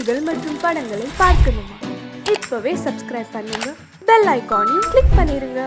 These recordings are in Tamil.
செய்திகள் மற்றும் படங்களை பார்க்கணுமா? இப்பவே சப்ஸ்கிரைப் பண்ணுங்க, பெல் ஐகானையும் கிளிக் பண்ணிருங்க.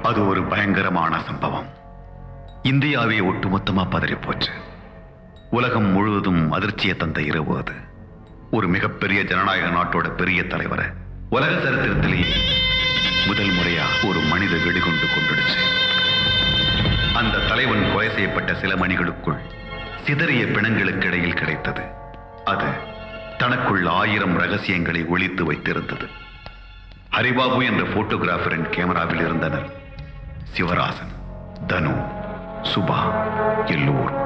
அது ஒரு பயங்கரமான சம்பவம். இந்தியாவே ஒட்டுமொத்தமா பதறி போச்சு. உலகம் முழுவதும் அதிர்ச்சியை தந்த இரவு அது. ஒரு மிகப்பெரிய ஜனநாயக நாட்டோட பெரிய தலைவரை உலக சரித்திரத்திலேயே முதல் முறையா ஒரு மனித வெடிகுண்டு கொண்டுடுச்சு. அந்த தலைவன் கொலை செய்யப்பட்ட சில மணிகளுக்குள் சிதறிய பிணங்களுக்கு இடையில் கிடைத்தது. அது தனக்குள் 1000 ரகசியங்களை ஒளித்து வைத்திருந்தது. ஹரிபாபு என்ற போட்டோகிராஃபரின் கேமராவில் இருந்தனர் சிவராசன், தனு, சுபா, எல்லோரும்.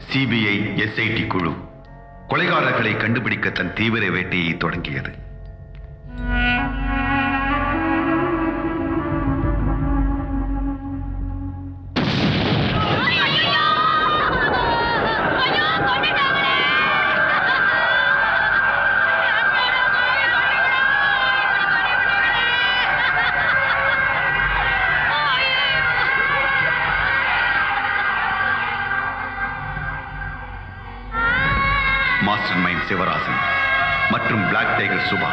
சிபிஐ SIT குழு கொலைகாரர்களை கண்டுபிடிக்க தன் தீவிர வேட்டையை தொடங்கியது. மாஸ்டர் மைண்ட் சிவராசன் மற்றும் பிளாக் டைகர் சுபா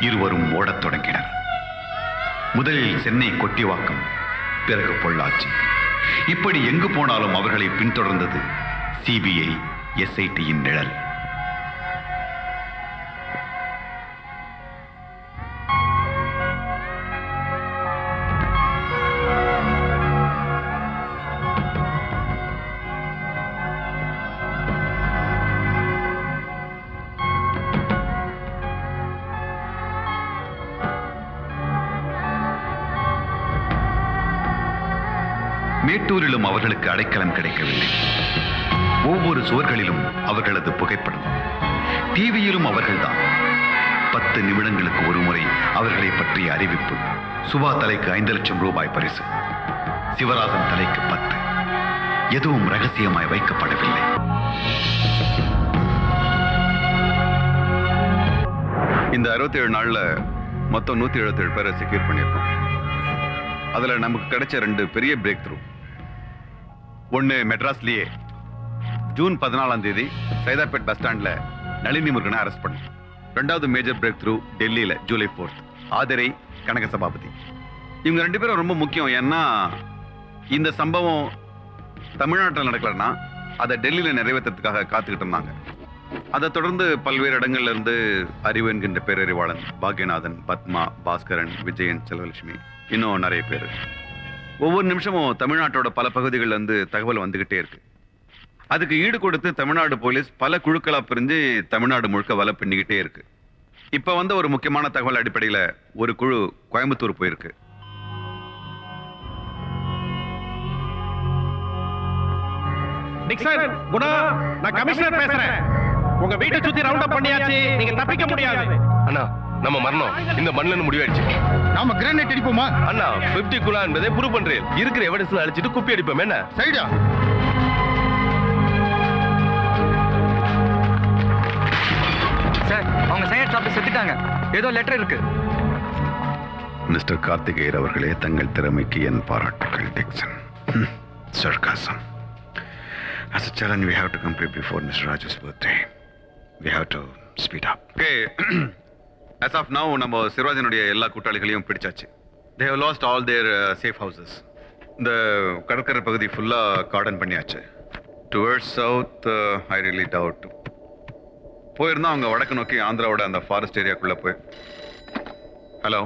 இருவரும் ஓடத் தொடங்கினர். முதலில் சென்னை கொட்டிவாக்கம், பிறகு பொள்ளாச்சி. இப்படி எங்கு போனாலும் அவர்களை பின்தொடர்ந்தது சிபிஐ SITயின் நிழல். மேட்டூரிலும் அவர்களுக்கு அடைக்கலம் கிடைக்கவில்லை. ஒவ்வொரு சுவர்களிலும் அவர்களது புகைப்படம், டிவியிலும் அவர்கள்தான். 10 நிமிடங்களுக்கு ஒரு முறை அவர்களை பற்றிய அறிவிப்பு. சுபா தலைக்கு 5 லட்சம் ரூபாய் பரிசு, சிவராசன் தலைக்கு 10. எதுவும் ரகசியமாய் வைக்கப்படவில்லை. இந்த 67 நாள்ல மொத்தம் 177 பேரை செக்யூர் பண்ணியிருக்கோம். அதுல நமக்கு கிடைச்ச 2 பெரிய பிரேக் த்ரூ. ஒன்னு மெட்ராஸ்லயே ஜூன் 14ஆம் தேதி சைதாப்பேட் பஸ் ஸ்டாண்ட்ல நளினி முருகனை அரெஸ்ட் பண்ணோம். 2வது மேஜர் பிரேக் த்ரூ டெல்லியில ஜூலை 4 ஆதிரை கனக சபாபதி. இவங்க 2 பேரும் ரொம்ப முக்கியம். ஏன்னா இந்த சம்பவம் தமிழ்நாட்டில் நடக்கலன்னா அதை டெல்லியில நிறைவேற்றத்துக்காக காத்துக்கிட்டு இருந்தாங்க. அதை தொடர்ந்து பல்வேறு இடங்கள்ல இருந்து அறிவு என்கின்ற பேரறிவாளன், பாக்யநாதன், பத்மா, பாஸ்கரன், விஜயன், செல்வலட்சுமி, இன்னும் நிறைய பேர். ஒவ்வொரு நிமிஷமும் தமிழ்நாட்டோட பல பகுதிகளில் இருந்து தகவல் வந்துகிட்டே இருக்கு. அதுக்கு ஈடு கொடுத்து தமிழ்நாடு போலீஸ் பல குழுக்களா பிரிஞ்சு தமிழ்நாடு முழுக்க வலை பின்னிக்கிட்டே இருக்கு. இப்ப வந்த ஒரு முக்கியமான தகவல் அடிப்படையில ஒரு குழு கோயம்புத்தூர் போயிருக்கு. நான் கமிஷனர் பேசுறேன். உங்க வீட்டை சுத்தி ரவுண்ட் அப் பண்ணியாச்சு, நீங்க தப்பிக்க முடியாது. அண்ணா, நம்ம மரணம் இந்த மண்ணில் முடிவாயிடுச்சு. நாம கிரானைட் அடிப்போமா? அண்ணா, 50 குலா என்பதை ப்ரூவ் பண்றேன். இருக்கிற எவிடன்ஸ் அழிச்சிட்டு குப்பி அடிப்போம். என்ன சைடா? சார், அவங்க சையட் சாப்பிட்டு செத்துட்டாங்க. ஏதோ லெட்டர் இருக்கு. மிஸ்டர் கார்த்திகேயர் அவர்களே, தங்கள் திறமைக்கு என் பாராட்டுகள். Diction, sarcasm. As a challenge, we have to complete before Mr. Raju's birthday. We have to speed up. Okay, as of now நம்ம சிவாஜினுடைய எல்லா கூட்டாளிகளையும் பிடிச்சாச்சு. They have lost all their safe houses. இந்த கடற்கரை பகுதி ஃபுல்லா கார்டன் பண்ணியாச்சு. Towards south I really doubt. போயிருந்தா அவங்க வடக்கு நோக்கி ஆந்திராவோட அந்த ஃபாரஸ்ட் ஏரியாக்குள்ள போய். Hello,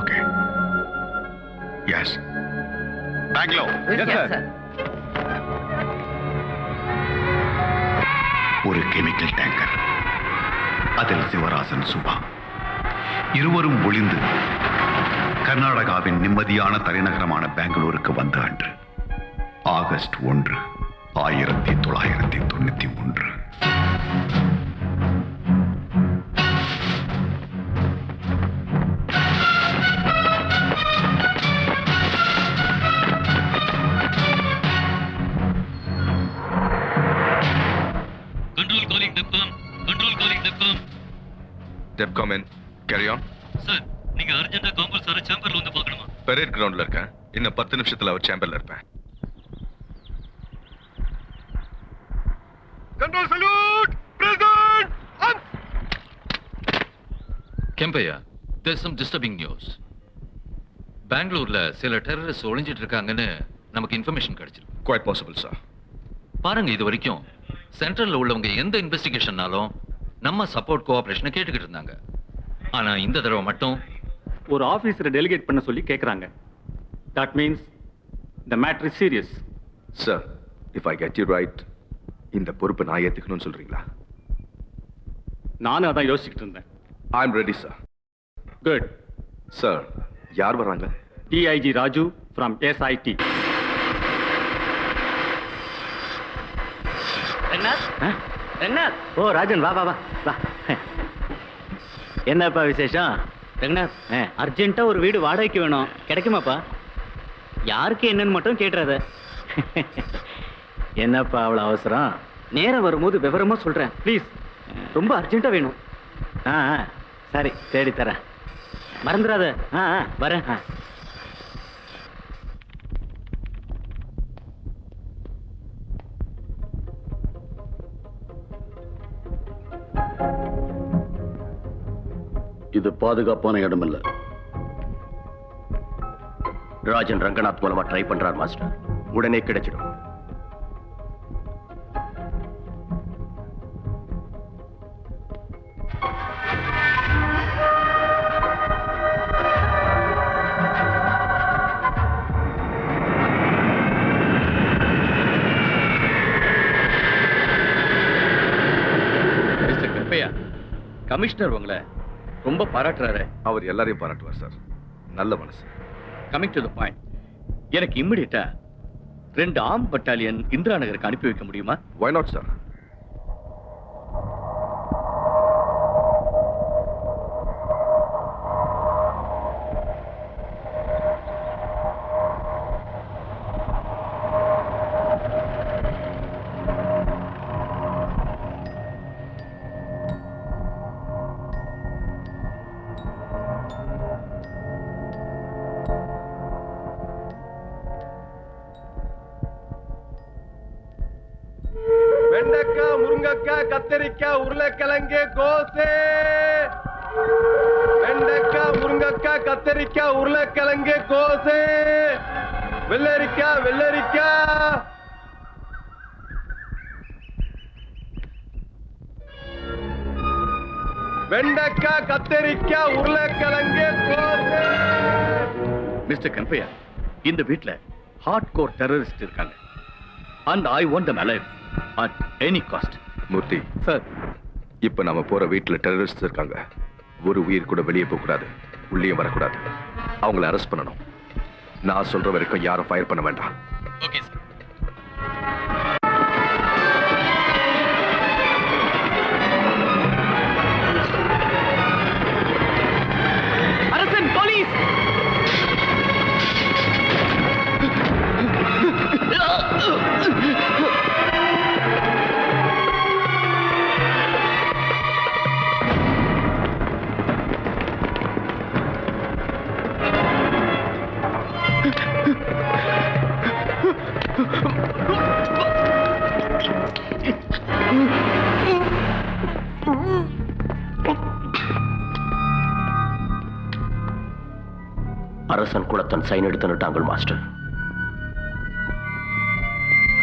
okay. எஸ். பெங்களூர். ஒரு கெமிக்கல் டேங்கர், அதில் சிவராசன், சுபா இருவரும் ஒளிந்து கர்நாடகாவின் நிம்மதியான தலைநகரமான பெங்களூருக்கு வந்த அன்று August 1, 1993. Depcom in. Carry on. Sir, நீங்க அர்ஜென்ட்டா காம்பல் சார் சேம்பர்ல வந்து பார்க்கணுமா? பெரேட் கிரவுண்ட்ல இருக்கேன். இன்னும் 10 நிமிஷத்துல அவர் சேம்பர்ல இருப்பேன். Control salute. President on. Kempaiah, there's some disturbing news. பெங்களூர்ல சில டெரரிஸ்ட் ஒளிஞ்சிட்டு இருக்காங்கன்னு நமக்கு இன்ஃபர்மேஷன் கிடைச்சிருக்கு. Quite possible sir. பாருங்க, இது வரைக்கும் சென்ட்ரல்ல உள்ளவங்க எந்த இன்வெஸ்டிகேஷன்னாலும் நம்ம சப்போர்ட் கோஆபரேஷனை கேட்டுக்கிட்டு இருந்தாங்க. ஆனா இந்த தடவை மட்டும் ஒரு ஆபீசரை டெலிகேட் பண்ண சொல்லி கேக்குறாங்க. That means the matter is serious. Sir, if I get you right, இந்த பொறுப்பை நான் ஏத்துக்கணும்னு சொல்றீங்களா? நானும் அதான் யோசிச்சுட்டு இருந்தேன். I am ready sir. Good. Sir, யார் வராங்க? DIG Raju from SIT. Ranganath. Oh Rajan, வா வா வா வா. என்னப்பா விசேஷம்? ரங்கநாத், அர்ஜென்ட்டா ஒரு வீடு வாடகைக்கு வேணும், கிடைக்குமாப்பா? யாருக்கு என்னன்னு மட்டும் கேட்டுறாத. என்னப்பா அவ்வளோ அவசரம்? நேரம் வரும்போது விவரமா சொல்றேன், ப்ளீஸ். ரொம்ப அர்ஜென்ட்டா வேணும். சரி, தேடி தரேன், மறந்துடாத. வரேன். இது பாதுகாப்பான இடம் இல்ல. ராஜன் ரங்கநாத் மூலமா ட்ரை பண்றார் மாஸ்டர். உடனே கிடைச்சிடும். மிஸ்டர் கப்பையா, கமிஷனர் உங்களை ரொம்ப பாராட்டுறாரு. அவர் எல்லாரையும் பாராட்டுவார் சார். நல்ல மனசு. கமிங் டு தி பாயிண்ட், எனக்கு இம்மிடியட்டா 2 ஆர்ம் பட்டாலியன் இந்திரா நகருக்கு அனுப்பி வைக்க முடியுமா? Why not sir. வெண்டைக்காய், முருங்கக்காய், கத்தரிக்காய், உருளைக்கிழங்கு, கோசு. வெண்டைக்காய், முருங்கக்காய், கத்தரிக்காய், உருளைக்கிழங்கு, கோசு. வெள்ளரிக்காய், வெள்ளரிக்காய். வெண்டைக்காய், கத்தரிக்காய், உருளைக்கிழங்கு, கோசு. மிஸ்டர் கம்பையா, இந்த வீட்ல ஹார்ட் கோர் டெரரிஸ்ட் இருக்காங்க. and I want them alive at any cost. Murthy sir, இப்ப நாம போற வீட்டுல டெரரிஸ்ட் இருக்காங்க. ஒரு உயிர் கூட வெளியே போக கூடாது, உள்ளே வரக்கூடாது. அவங்கள அரெஸ்ட் பண்ணணும். நான் சொல்ற வரைக்கும் யாரும் ஃபயர் பண்ண வேண்டாம். Okay sir. அரசன், போலீஸ். அரசன் குலத்தன் சைன் எடுத்துட்டாங்க மாஸ்டர்.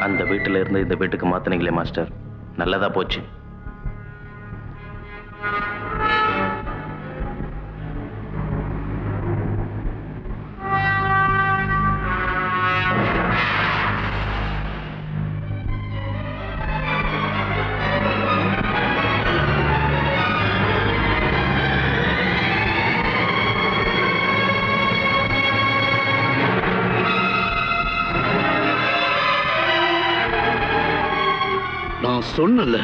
அந்த வீட்டுல இருந்து இந்த வீட்டுக்கு மாத்தினீங்களே மாஸ்டர், நல்லதா போச்சு. நான் சொன்னல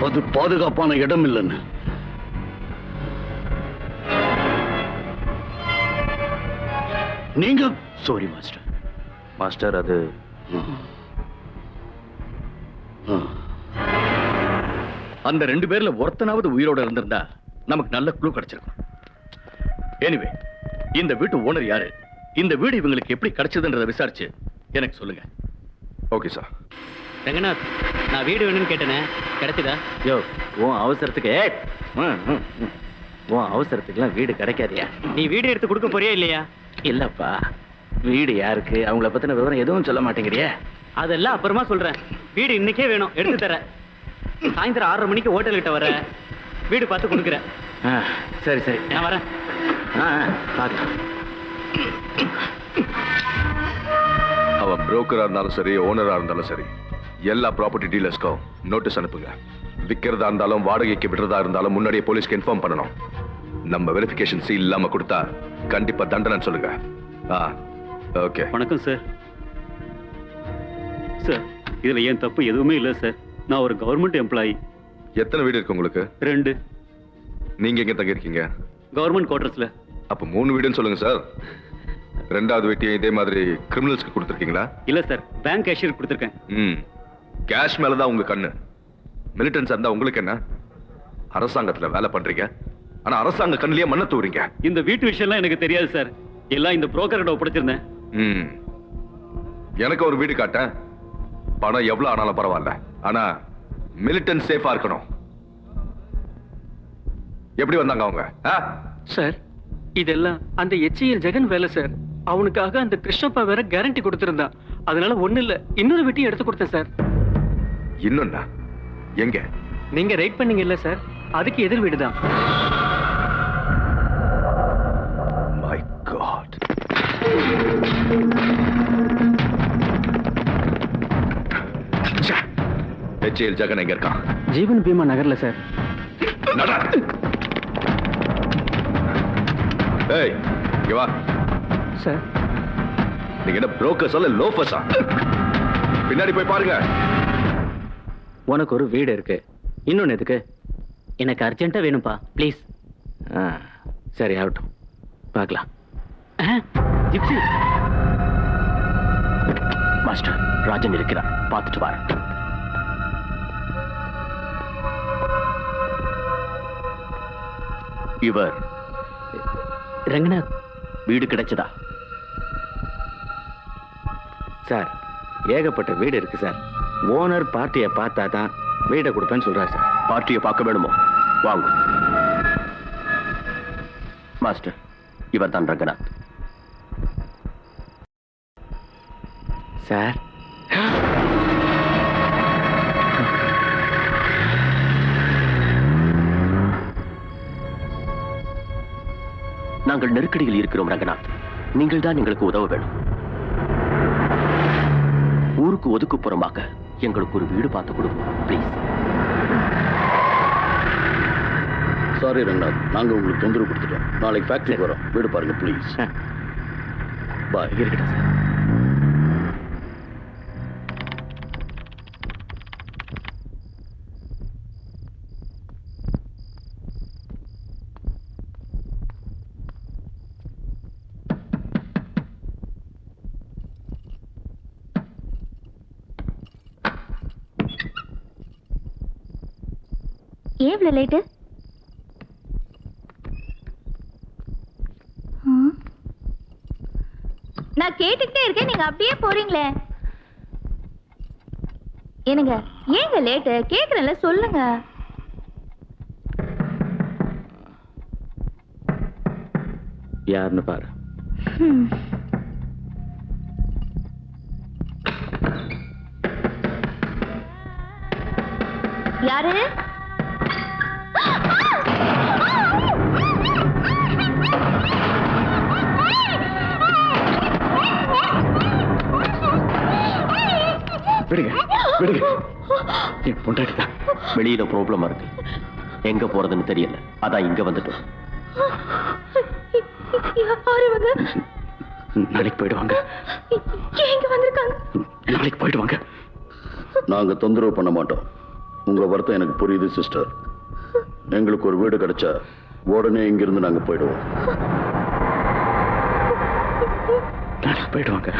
அது பாதுகாப்பான இடம் இல்லைன்னு. நீங்க சாரி மாஸ்டர். மாஸ்டர் அது அந்த 2 பேர்ல ஒருத்தனாவது உயிரோட இருந்திருந்தா நமக்கு நல்ல க்ளூ கிடைச்சிருக்கும். எனிவே, இந்த வீட்டு ஓனர் யாரு, இந்த வீடு இவங்களுக்கு எப்படி கிடைச்சதுன்றதை விசாரிச்சு எனக்கு சொல்லுங்க. Okay sir. ரங்கநாத், நான் வீடு வேணும்னு கேட்டேனே, கிடைச்சதா? யோ, உன் அவசரத்துக்கு உன் அவசரத்துக்குலாம் வீடு கிடைக்காதியா? நீ வீடு எடுத்து கொடுக்க போறியா இல்லையா? இல்லப்பா, வீடு யாருக்கு, அவங்கள பத்தின விவரம் எதுவும் சொல்ல மாட்டேங்கிறியா? அதெல்லாம் அப்புறமா சொல்றேன். வீடு இன்னைக்கே வேணும், எடுத்து தரேன். சாயந்தரம் 6:30 மணிக்கு ஹோட்டல் கிட்ட வர வீடு பார்த்து கொடுக்குறேன். சரி சரி, நான் வரேன். பார்க்கலாம். அவன் புரோக்கரா இருந்தாலும் சரி, ஓனரா இருந்தாலும் சரி, எல்லா ப்ராப்பர்ட்டி டீலர்ஸ்க்கும் நோட்டீஸ் அனுப்புங்க. விற்கிறதா இருந்தாலும் வாடகைக்கு விடுறதா இருந்தாலும் முன்னாடியே போலீஸ்க்கு இன்ஃபார்ம் பண்ணணும். நம்ம வெரிஃபிகேஷன் சீல் இல்லாம கொடுத்தா கண்டிப்பா தண்டனை சொல்லுங்க. ஓகே. வணக்கம் சார். சார், இதுல ஏன் தப்பு எதுவுமே இல்லை சார். நான் ஒரு கவர்மெண்ட் எம்ப்ளாயி. எத்தனை வீடு இருக்கு உங்களுக்கு? 2. நீங்க எங்க தங்கி இருக்கீங்க? கவர்மெண்ட் குவார்டர்ஸ்ல. அப்ப 3 வீடுன்னு சொல்லுங்க சார். 2வது வீட்டையும் இதே மாதிரி கிரிமினல்ஸ்க்கு கொடுத்துருக்கீங்களா? இல்ல சார், பேங்க் கேஷியர் கொடுத்துருக்கேன். கேஷ் மேலதான் உங்க கண்ணு. மிலிட்டன்ஸ் இருந்தா உங்களுக்கு என்ன? அரசாங்கத்துல வேலை பண்றீங்க, ஆனா அரசாங்க கண்ணிலேயே மண்ணை தூறீங்க. இந்த வீட்டு விஷயம்லாம் எனக்கு தெரியாது சார். எல்லாம் இந்த புரோக்கர் கிட்ட ஒப்படைச்சிருந்தேன். எனக்கு ஒரு வீடு காட்டேன். பணம் எவ்வளவு ஆனாலும் பரவாயில்ல, ஆனா மிலிட்டன்ட் சேஃபா இருக்கணும். எப்படி வந்தாங்க அவங்க? சார், இதெல்லாம் அந்த HCL ஜெகன் வேலை சார். அவனுக்காக அந்த கிருஷ்ணப்பா வேற கேரண்டி கொடுத்திருந்தான். அதனால ஒண்ணு இல்ல, இன்னொரு வீட்டையும் எடுத்து கொடுத்தேன் சார். இன்னொன்னா? எங்க? நீங்க ரைட் பண்ணீங்க இல்ல சார், அதுக்கு எதிர் வீடுதான். My God. HCL ஜெகன் எங்க இருக்கான்? ஜீவன் பீமா நகர்ல சார். ஏய், இங்க வா. சார், நீங்க என்ன புரோக்கர்ஸ் அல்ல லோஃபர்ஸா? பின்னாடி போய் பாருங்க. உனக்கு ஒரு வீடு இருக்கு, இன்னொன்னு எதுக்கு? எனக்கு அர்ஜென்ட்டா வேணும்பா, ப்ளீஸ். சரி, ஆகட்டும், பார்க்கலாம். ஜிப்சி மாஸ்டர், ராஜன் இருக்கிறார், பார்த்துட்டு வார். இவர் ரங்கநாத். வீடு கிடைச்சதா? சார், ஏகப்பட்ட வீடு இருக்கு சார். ஓனர் பார்ட்டியை பார்த்தா தான் வீடை கொடுப்பேன்னு சொல்றாரு சார். பார்ட்டியை பார்க்க வேணுமோ? வாங்க மாஸ்டர், இவர் தான் ரங்கநாத். சார், நாங்கள் நெருக்கடியில் இருக்கிறோம் ரங்கநாத். நீங்கள் தான் எங்களுக்கு உதவ வேணும். ஊருக்கு ஒதுக்குப்புறமாக எங்களுக்கு ஒரு வீடு பார்த்து கொடுங்க ப்ளீஸ். சாரி ரங்கநாத், நாங்க உங்களுக்கு தொந்தரவு கொடுத்துட்டோம். நாளைக்கு ஃபேக்டரிக்கு வரோம், வீடு பாருங்க ப்ளீஸ். பாய். இருக்கட்டும் சார். ஏன் இவ்வளவு லேட்டு? நான் கேட்டுக்கிட்டே இருக்கேன், நீங்க அப்படியே போறீங்களே. என்னங்க, ஏங்க லேட்டு? கேக்குறேன்ல, சொல்லுங்க. யாருன்னு பாரு. யாரு? விடுங்க விடுங்க, என் பொண்டாட்டி தான். வெளியில ப்ராப்ளமா இருக்கு, எங்க போறதுன்னு தெரியல, அதான் இங்க வந்துட்டோம். நாளைக்கு போயிடுவாங்க. எங்க வந்திருக்காங்க? நாளைக்கு போயிடுவாங்க. நாங்க தொந்தரவு பண்ண மாட்டோம். உங்க வருத்தம் எனக்கு புரியுது சிஸ்டர். எங்களுக்கு ஒரு வீடு கிடைச்சா உடனே இங்கிருந்து நாங்க போயிடுவோம். நாளைக்கு போயிடுவாங்க.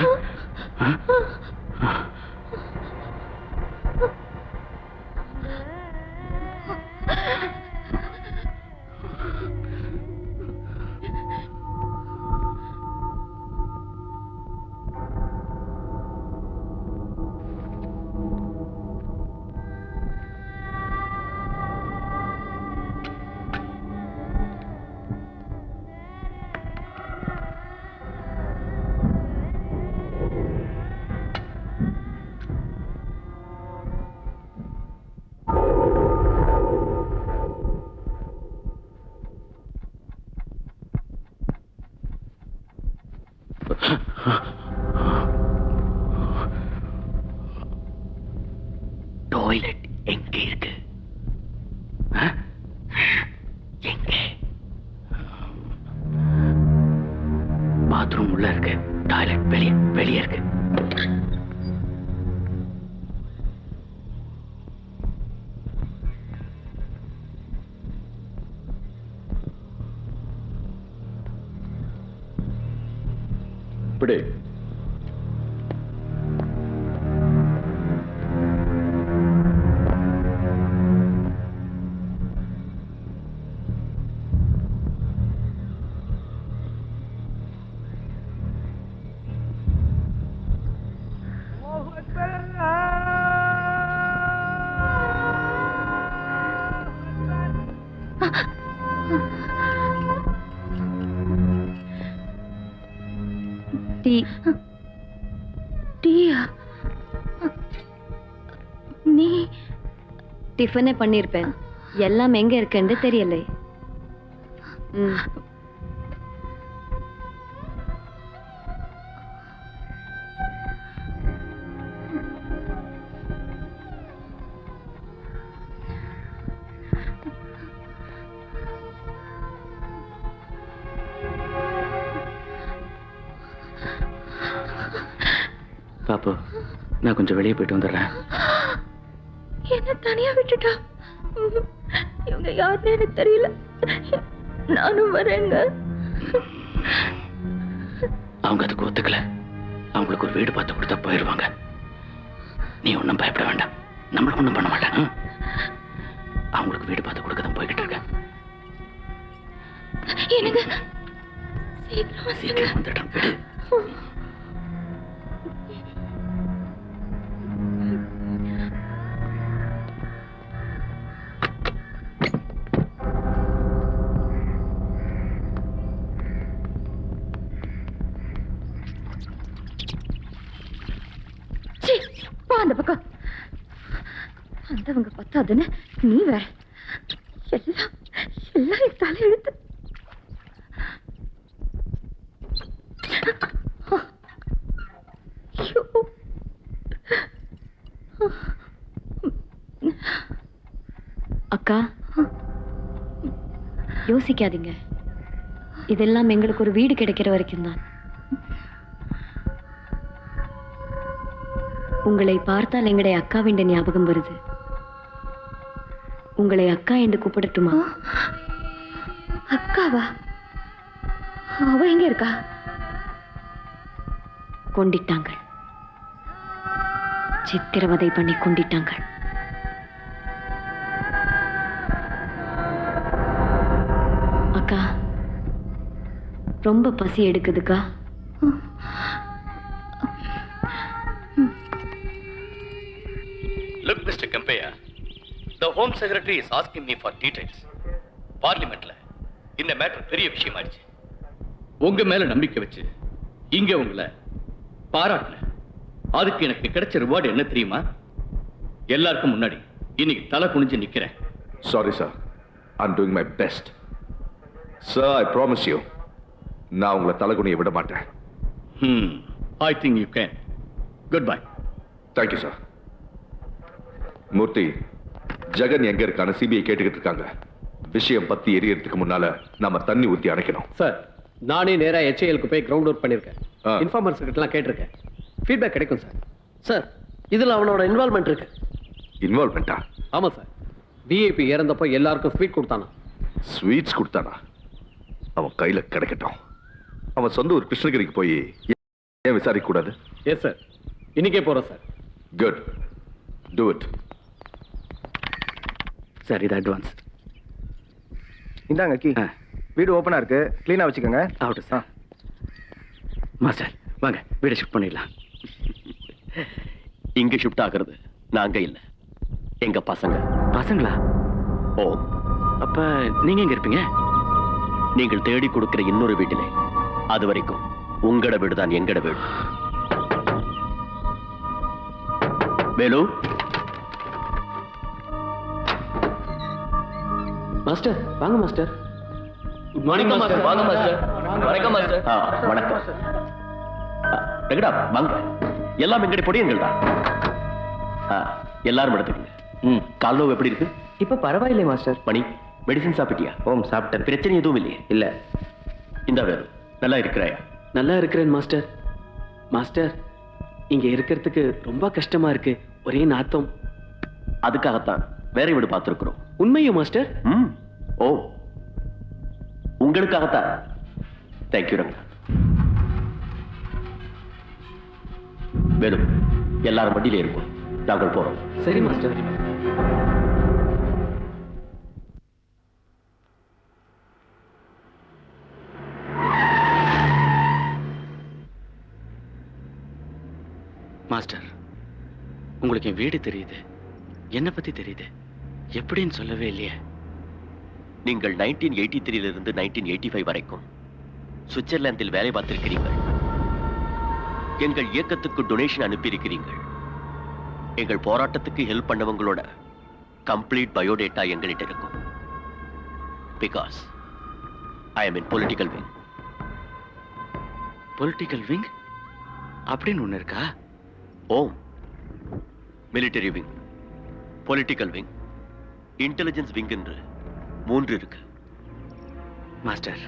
டாய்லெட் எங்க இருக்கு? எங்க? பாத்ரூம் உள்ள இருக்கு, டாய்லெட் வெளியே வெளியே இருக்கு. இப்படி நீ டிஃபனே பண்ணிருப்பேன், எல்லாம் எங்க இருக்குன்னு தெரியல. பாப்பு, நான் கொஞ்சம் வெளியே போயிட்டு வந்துடுறேன். என்ன தனியா விட்டுட்டா? இவங்க யாருன்னு எனக்கு தெரியல. நானும் வரேங்க. அவங்க அதுக்கு ஒத்துக்கல. அவங்களுக்கு ஒரு வீடு பார்த்து கொடுத்தா போயிடுவாங்க. நீ ஒன்றும் பயப்பட வேண்டாம், நம்மள ஒன்றும் பண்ண மாட்டாங்க. அவங்களுக்கு வீடு பார்த்து கொடுக்க தான் போய்கிட்டு இருக்க. எனக்கு சீக்கிரம் வந்துட்டோம், விடு. அந்த பக்கம் அந்தவங்க பத்தாதுன்னு நீ வேற. எல்லாம் எல்லாம் தலையெழுத்து. அக்கா, யோசிக்காதீங்க. இதெல்லாம் எங்களுக்கு ஒரு வீடு கிடைக்கிற வரைக்கும் தான். உங்களை பார்த்தால் எங்களுடைய அக்காவின் ஞாபகம் வருது. உங்களை அக்கா என்று கூப்பிடட்டுமா? அக்காவா? அவ எங்க இருக்கா? கொண்டிட்டாங்க, சித்திரவதை பண்ணி கொண்டிட்டாங்க. அக்கா, ரொம்ப பசி எடுக்குதுக்கா. Look, Mr. Kampeya, the Home Secretary is asking me for details. பார்லிமெண்ட்ல இந்த மேட்டர் பெரிய விஷயம் ஆயிடுச்சு. உங்க மேல நம்பிக்கை வச்சு இங்க உங்களை பாராட்டல. அதுக்கு எனக்கு கிடைச்ச ரிவார்டு என்ன தெரியுமா? எல்லாருக்கும் முன்னாடி இன்னைக்கு தலை குனிஞ்சு நிக்கிறேன். Sorry sir, I'm doing my best. Sir, I promise you, நான் உங்களை தலைகுனியை விட மாட்டேன். I think you can. Goodbye. Thank you sir. Murthy, Jagan எங்க இருக்கான்னு சிபிஐ கேட்டுக்கிட்டு இருக்காங்க. விஷயம் பத்தி எரியறதுக்கு முன்னால நம்ம தண்ணி ஊத்தி அணைக்கணும். சார், நானே நேரா HAL-க்கு போய் கிரவுண்ட் ஒர்க் பண்ணிருக்கேன். இன்ஃபார்மர்ஸ் கிட்டலாம் கேட்டிருக்கேன். ஃபீட்பேக் கிடைக்கும் சார். சார், இதுல அவனோட இன்வால்வ்மெண்ட் இருக்கு. இன்வால்வ்மெண்டா? ஆமா சார். VIP இறந்தப்போ எல்லாருக்கும் ஸ்வீட் கொடுத்தானா? ஸ்வீட்ஸ் கொடுத்தானா? அவன் கையில கிடைக்கட்டும். அவன் சொந்த ஒரு கிருஷ்ணகிரிக்கு போய் ஏன் விசாரிக்க கூடாது? எஸ் சார், இன்னைக்கே போறோம் sir. Good, do it. Sir, இது அட்வான்ஸ். இந்தாங்க கீ. வீடு ஓப்பனா இருக்கு, கிளீனா வச்சுக்கோங்க. ஆகட்டும் சார். மாஸ்டர் வாங்க, வீடை ஷிஃப்ட் பண்ணிடலாம். இங்க ஷிஃப்ட் ஆகிறது நாங்க இல்ல, எங்க பசங்க. பசங்களா? ஓ, அப்ப நீங்க எங்க இருப்பீங்க? நீங்கள் தேடி கொடுக்கிற இன்னொரு வீட்டிலே. அது வரைக்கும் உங்களோட வீடு தான் எங்கட வீடு. வேலு, மாஸ்டர் வாங்க மாஸ்டர். Good morning master. வாங்க மாஸ்டர். வணக்கம் மாஸ்டர். வணக்கம். எங்கடா வாங்க, எல்லாம் எங்கடி பொடியங்கள் தான். எல்லாரும் எடுத்துக்கங்க. கால் நோவு எப்படி இருக்கு? இப்ப பரவாயில்லை மாஸ்டர். மணி, மெடிசன் சாப்பிட்டியா? ஓம் சாப்பிட்டேன். பிரச்சனை எதுவும் இல்லையே? இல்ல. இந்த வேறு நல்லா இருக்கிறாயா? நல்லா இருக்கிறேன் மாஸ்டர். மாஸ்டர், இங்க இருக்கிறதுக்கு ரொம்ப கஷ்டமா இருக்கு. ஒரே நாத்தம். அதுக்காகத்தான் வேற வீடு பார்த்திருக்கிறோம். உண்மையா மாஸ்டர்? ஓ, உங்களுக்காகத்தான். தேங்க்யூ ரங்கா. வேணும், எல்லாரும் வண்டியில இருக்கும். நாங்கள் போறோம். சரி மாஸ்டர். மாஸ்டர், உங்களுக்கு என் வீடு தெரியுது, என்ன பத்தி தெரியுது, எப்படின்னு சொல்லவே இல்லையே. நீங்கள் 1983 இருந்து 1985 வரைக்கும் சுவிட்சர்லாந்தில் வேலை பார்த்திருக்கிறீர்கள். எங்கள் இயக்கத்துக்கு டொனேஷன் அனுப்பியிருக்கிறீர்கள். எங்கள் போராட்டத்துக்கு ஹெல்ப் பண்ணவங்களோட கம்ப்ளீட் பயோடேட்டா எங்கள்கிட்ட இருக்கும். Because I am in political wing. Political wing அப்படின்னு ஒண்ணு இருக்கா? ஓம், military wing, political wing, intelligence wing என்று 3 இருக்கு. மாஸ்டர்,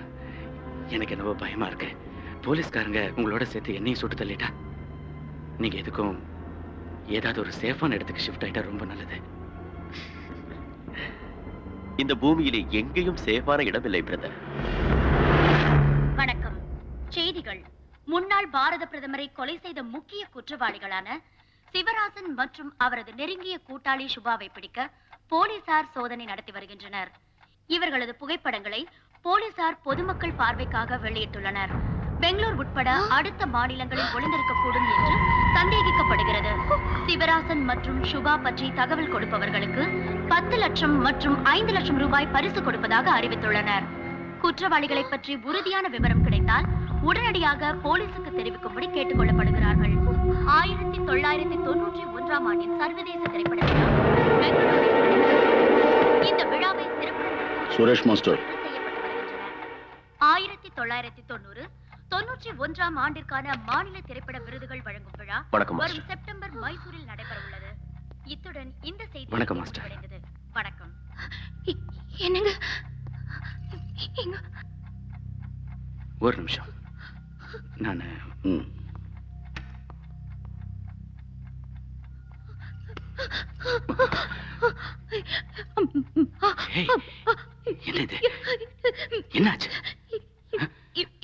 எனக்கு என்னவோ பயமா இருக்கு. போலீஸ்காரங்க உங்களோட சேர்த்து என்னையும் சுட்டு தள்ளிட்டா, நீங்க எதுக்கும் ஏதாவது ஒரு சேஃபான இடத்துக்கு ஷிஃப்ட் ஆயிட்டா ரொம்ப நல்லது. இந்த பூமியிலே எங்கேயும் சேஃபான இடம் இல்லை பிரதர். வணக்கம். செய்திகள். முன்னாள் பாரத பிரதமரை கொலை செய்த முக்கிய குற்றவாளிகளான சிவராசன் மற்றும் அவரது நெருங்கிய கூட்டாளி சுபாவை பிடிக்க போலீசார் சோதனை நடத்தி வருகின்றனர். இவர்களது புகைப்படங்களை போலீசார் பொதுமக்கள் பார்வைக்காக வெளியிட்டுள்ளனர். பெங்களூர் உட்பட அடுத்த மாநிலங்களில் ஒளிந்திருக்கக்கூடும் என்று சந்தேகிக்கப்படுகிறது. சிவராசன் மற்றும் சுபா பற்றி தகவல் கொடுப்பவர்களுக்கு 10 லட்சம் மற்றும் 5 லட்சம் ரூபாய் பரிசு கொடுப்பதாக அறிவித்துள்ளனர். குற்றவாளிகளை பற்றி உறுதியான விவரம் கிடைத்தால் உடனடியாக போலீசுக்கு தெரிவிக்கும்படி கேட்டுக் கொள்ளப்படுகிறார்கள். 1991 ஆண்டின் சர்வதேச திரைப்பட விழா பெங்களூரில் இந்த விழாவை சிறப்புடன் சுரேஷ் மாஸ்டர். 1991 ஆண்டிற்கான மாநில திரைப்பட விருதுகள் வழங்கும் விழா வரும் செப்டம்பர் மைசூரில் நடைபெற உள்ளது. இத்துடன் இந்த செய்தி முடிவடைந்தது. வணக்கம். என்னங்க? ஒரு நிமிஷம், நான் என்ன இது? என்னாச்சு?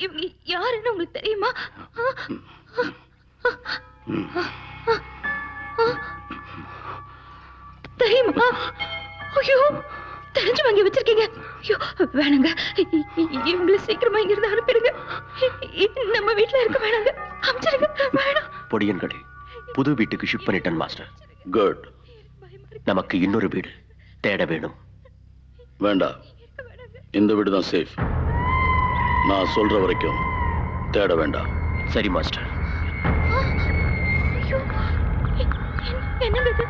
இவங்க யாருன்னு உங்களுக்கு தெரியுமா? தெரியுமா? ஐயோ, தெரிஞ்சு வாங்கி வச்சிருக்கீங்க. ஐயோ வேணாங்க, இவங்களை சீக்கிரமா இங்கிருந்து அனுப்பிடுங்க. நம்ம வீட்டுல இருக்க வேணாங்க, அனுப்பிச்சிடுங்க. வேணாம். பொடியன்களே, புது வீட்டுக்கு ஷிஃப்ட் பண்ணிட்டேன் மாஸ்டர். குட். நமக்கு இன்னொரு வீடு தேட வேணும். வேண்டாம், இந்த வீடு தான் சேஃப். நான் சொல்ற வரைக்கும் தேட வேண்டாம். சரி மாஸ்டர். ஐயோ, என்னங்க இது?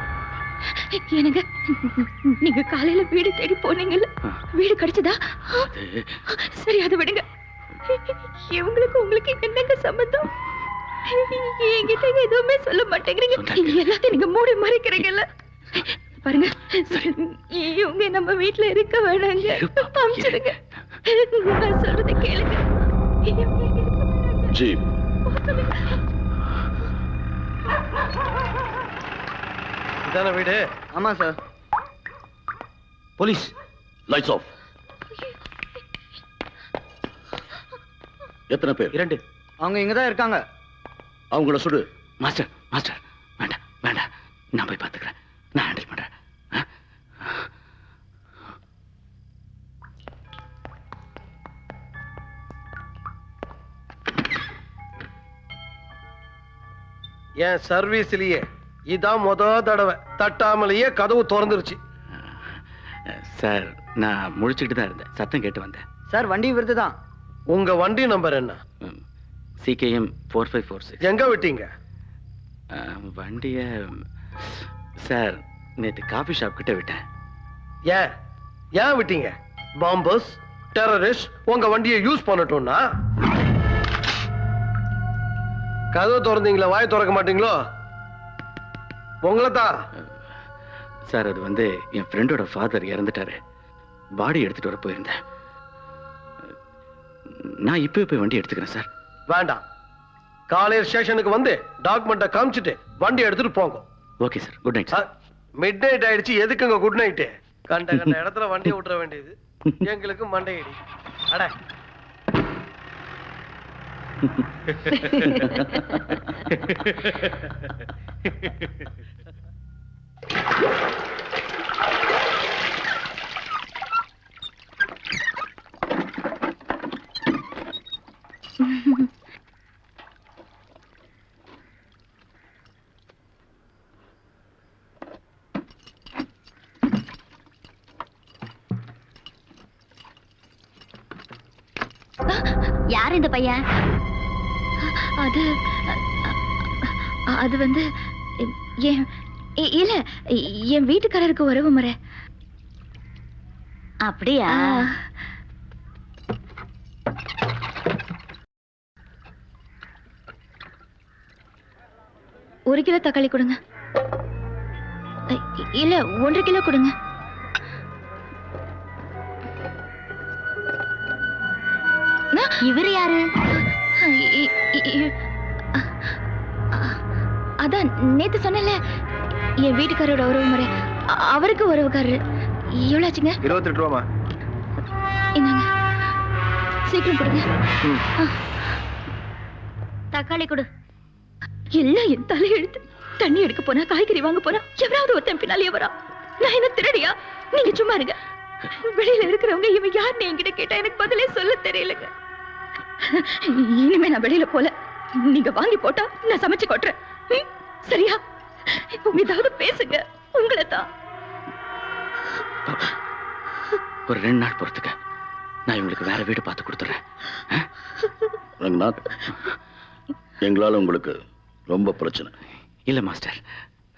என்னங்க நீங்க காலையில வீடு தேடி போனீங்கல்ல, வீடு கிடைச்சதா? சரி, அதை விடுங்க. இவங்களுக்கு உங்களுக்கு என்னங்க சம்பந்தம்? என்கிட்ட எதுவுமே சொல்ல மாட்டேங்கிறீங்க. எல்லாத்தையும் நீங்க மூடி மறைக்கிறீங்கல்ல. பாருங்க, இவங்க நம்ம வீட்டுல இருக்க வேணாங்க. அமிச்சிடுங்க. நான் சொல்றதை கேளுங்க. ஜீப். இதான வீடு? ஆமா சார். Police, lights off. எத்தனை பேர்? 2. அவங்க இங்கதான் இருக்காங்க. அவங்கள சுடு. மாஸ்டர் மாஸ்டர், வேண்டாம் வேண்டாம், நான் போய் பார்த்துக்கிறேன். நான் ஹேண்டில் பண்றேன். என் சர்வீஸ்லயே இதான் தடவை தட்டாமலேயே கதவு திறந்துருச்சு. சார், நான் முழிச்சுட்டு தான் இருந்தேன். சத்தம் கேட்டு வந்தேன். சார், வண்டி விருது தான். உங்க வண்டி நம்பர் என்ன? CKM 4546. எங்க விட்டீங்க வண்டிய? சார், நேற்று காபி ஷாப் கிட்ட விட்டேன். ஏன் விட்டீங்க? பாம்பர்ஸ், டெரரிஸ்ட் உங்க வண்டியை யூஸ் பண்ணட்டும்னா? கதவு திறந்தீங்களா? வாய் திறக்க மாட்டீங்களோ? உங்களை தான். சார், அது வந்து என் ஃப்ரெண்டோட ஃபாதர் இறந்துட்டாரு. பாடி எடுத்துட்டு வர போயிருந்தேன். நான் இப்போ போய் வண்டி எடுத்துக்கிறேன் சார். வேண்டாம், காலையில் ஸ்டேஷனுக்கு வந்து டாக்குமெண்ட்டை காமிச்சிட்டு வண்டி எடுத்துட்டு போங்க. Okay sir, good night sir. Mid night ஆயிடுச்சு, எதுக்குங்க குட் நைட்டு? கண்ட இடத்துல வண்டியை விட்டுற வேண்டியது எங்களுக்கு மண்டையடி. அட, யார் இந்த பையன்? அது வந்து இல்ல, என் வீட்டுக்காரருக்கு உறவு முறை. அப்படியா? ஒரு கிலோ தக்காளி கொடுங்க. இல்ல, 1.5 கிலோ கொடுங்க. இவர் யாரு? அதான் நேத்து சொன்னல, என் வீட்டுக்காரோட உறவு முறை. அவருக்கு உறவுக்காரரு. எவ்வளவு ஆச்சுங்க? 28 ரூபாமா. என்னங்க, சீக்கிரம் கொடுங்க. தக்காளி கொடு. எல்லாம் என் தலையெழுத்து. தண்ணி எடுக்க போனா, காய்கறி வாங்க போனா, எவராவது ஒருத்தன் பின்னாலேயே வரா. நான் என்ன திருடியா? நீங்க சும்மா இருங்க. வெளியில இருக்கிறவங்க இவன் யாருன்னு என்கிட்ட கேட்டா எனக்கு பதிலே சொல்ல தெரியலங்க. இனிமே நான் வெளியில போல. நீங்க வாங்கி போட்டா நான் சமைச்சு கொட்டுறேன். சரியா? உங்க ஏதாவது பேசுங்க. உங்களை தான். ஒரு 2 நாள் பொறுத்துக்க. நான் இவங்களுக்கு வேற வீடு பார்த்து கொடுத்துறேன். ரங்கநாத், எங்களால உங்களுக்கு ரொம்ப பிரச்சனை. இல்ல மாஸ்டர்,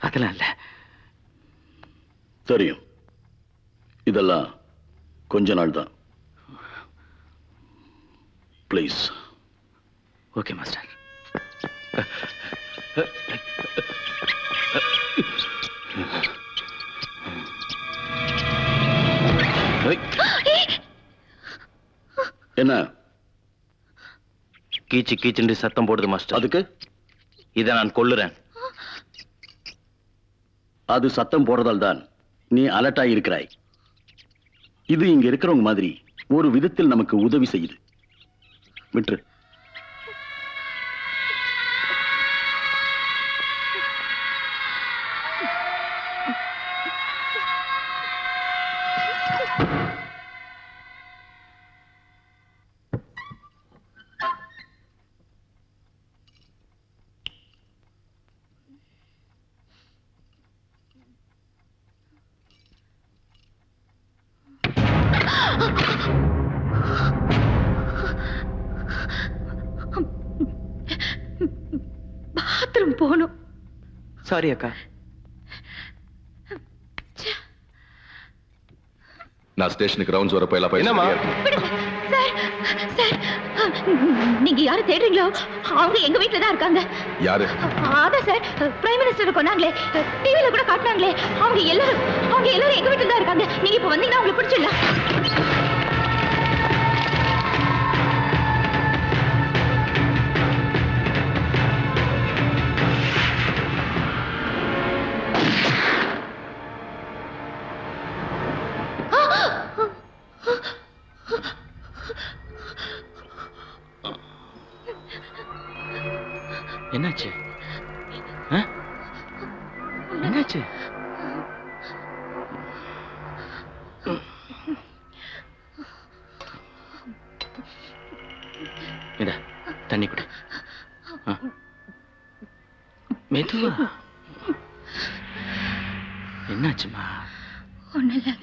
அதெல்லாம் இல்ல. தெரியும், இதெல்லாம் கொஞ்ச நாள் தான். ப்ளீஸ். Okay master. என்ன கீச்சு கீச்சுன்னு சத்தம் போடுது மாஸ்டர்? அதுக்கு இதை நான் கொல்லுறேன். அது சத்தம் போடுறதால் தான் நீ அலர்ட்டாய் இருக்கிறாய். இது இங்க இருக்கிறவங்க மாதிரி ஒரு விதத்தில் நமக்கு உதவி செய்யுது. விட்டு சாரி அக்கா. நான் ஸ்டேஷனுக்கு ரவுண்ட்ஸ் வரப்போ எல்லாம் போய் என்னம்மா? சார் சார் நீங்க யாரை தேடுறீங்களோ அவங்க எங்க வீட்டுல தான் இருக்காங்க. யாரு? அதான் சார் பிரைம் மினிஸ்டர் கொண்டாங்களே, டிவில கூட காட்டினாங்களே, அவங்க எல்லாரும் எங்க வீட்டுல தான் இருக்காங்க. நீங்க இப்ப வந்தீங்கன்னா அவங்களை பிடிச்சிடலாம். என்னாச்சு? என்னாச்சு? இத தண்ணி குடி. மெதுவா. என்னாச்சுமா? ஒண்ணு இல்ல.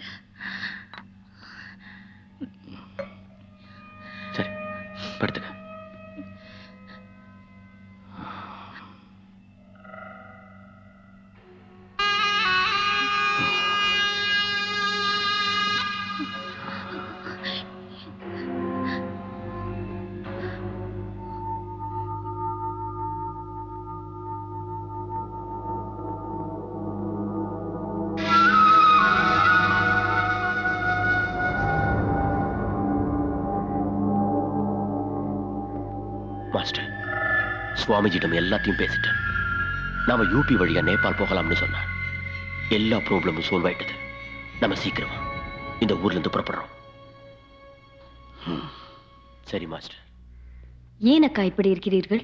சரி படுத்துக்க. மாஸ்டர், சுவாமிஜிடம் எல்லாத்தையும் பேசிட்டேன். நாம யூபி வழியா நேபாள் போகலாம்னு சொன்னான். எல்லா ப்ராப்ளமும் சால்வ் ஆயிட்டது. நம்ம சீக்கிரமா இந்த ஊர்ல இருந்து புறப்படுறோம். சரி மாஸ்டர். ஏனக்கா இப்படி இருக்கிறீர்கள்?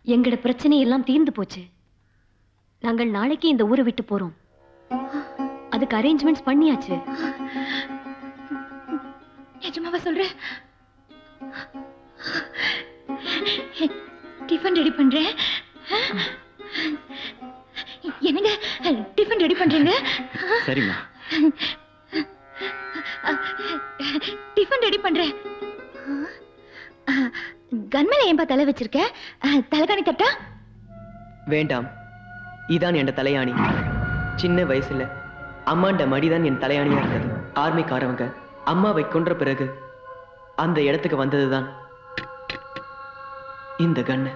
எங்கட பிரச்சனை எல்லாம் தீர்ந்து போச்சு. நாங்கள் நாளைக்கு இந்த ஊரை விட்டு போறோம். அதுக்கு அரேஞ்ச்மெண்ட்ஸ் பண்ணியாச்சு. நிஜமாவா சொல்றேன்? டிஃபன் ரெடி பண்றேன். என்னங்க டிஃபன் ரெடி பண்றீங்க? சரிம்மா. டிஃபன் ரெடி பண்றேன். கன்மேல ஏன்பா தலை வச்சிருக்க? தலைகாணி தட்டா? வேண்டாம், இதான் என் தலையாணி. சின்ன வயசுல அம்மாண்ட மடிதான் என் தலையாணியா இருந்தது. ஆர்மிக்காரவங்க அம்மாவை கொன்ற பிறகு அந்த இடத்துக்கு வந்ததுதான் இந்த கண்ணு.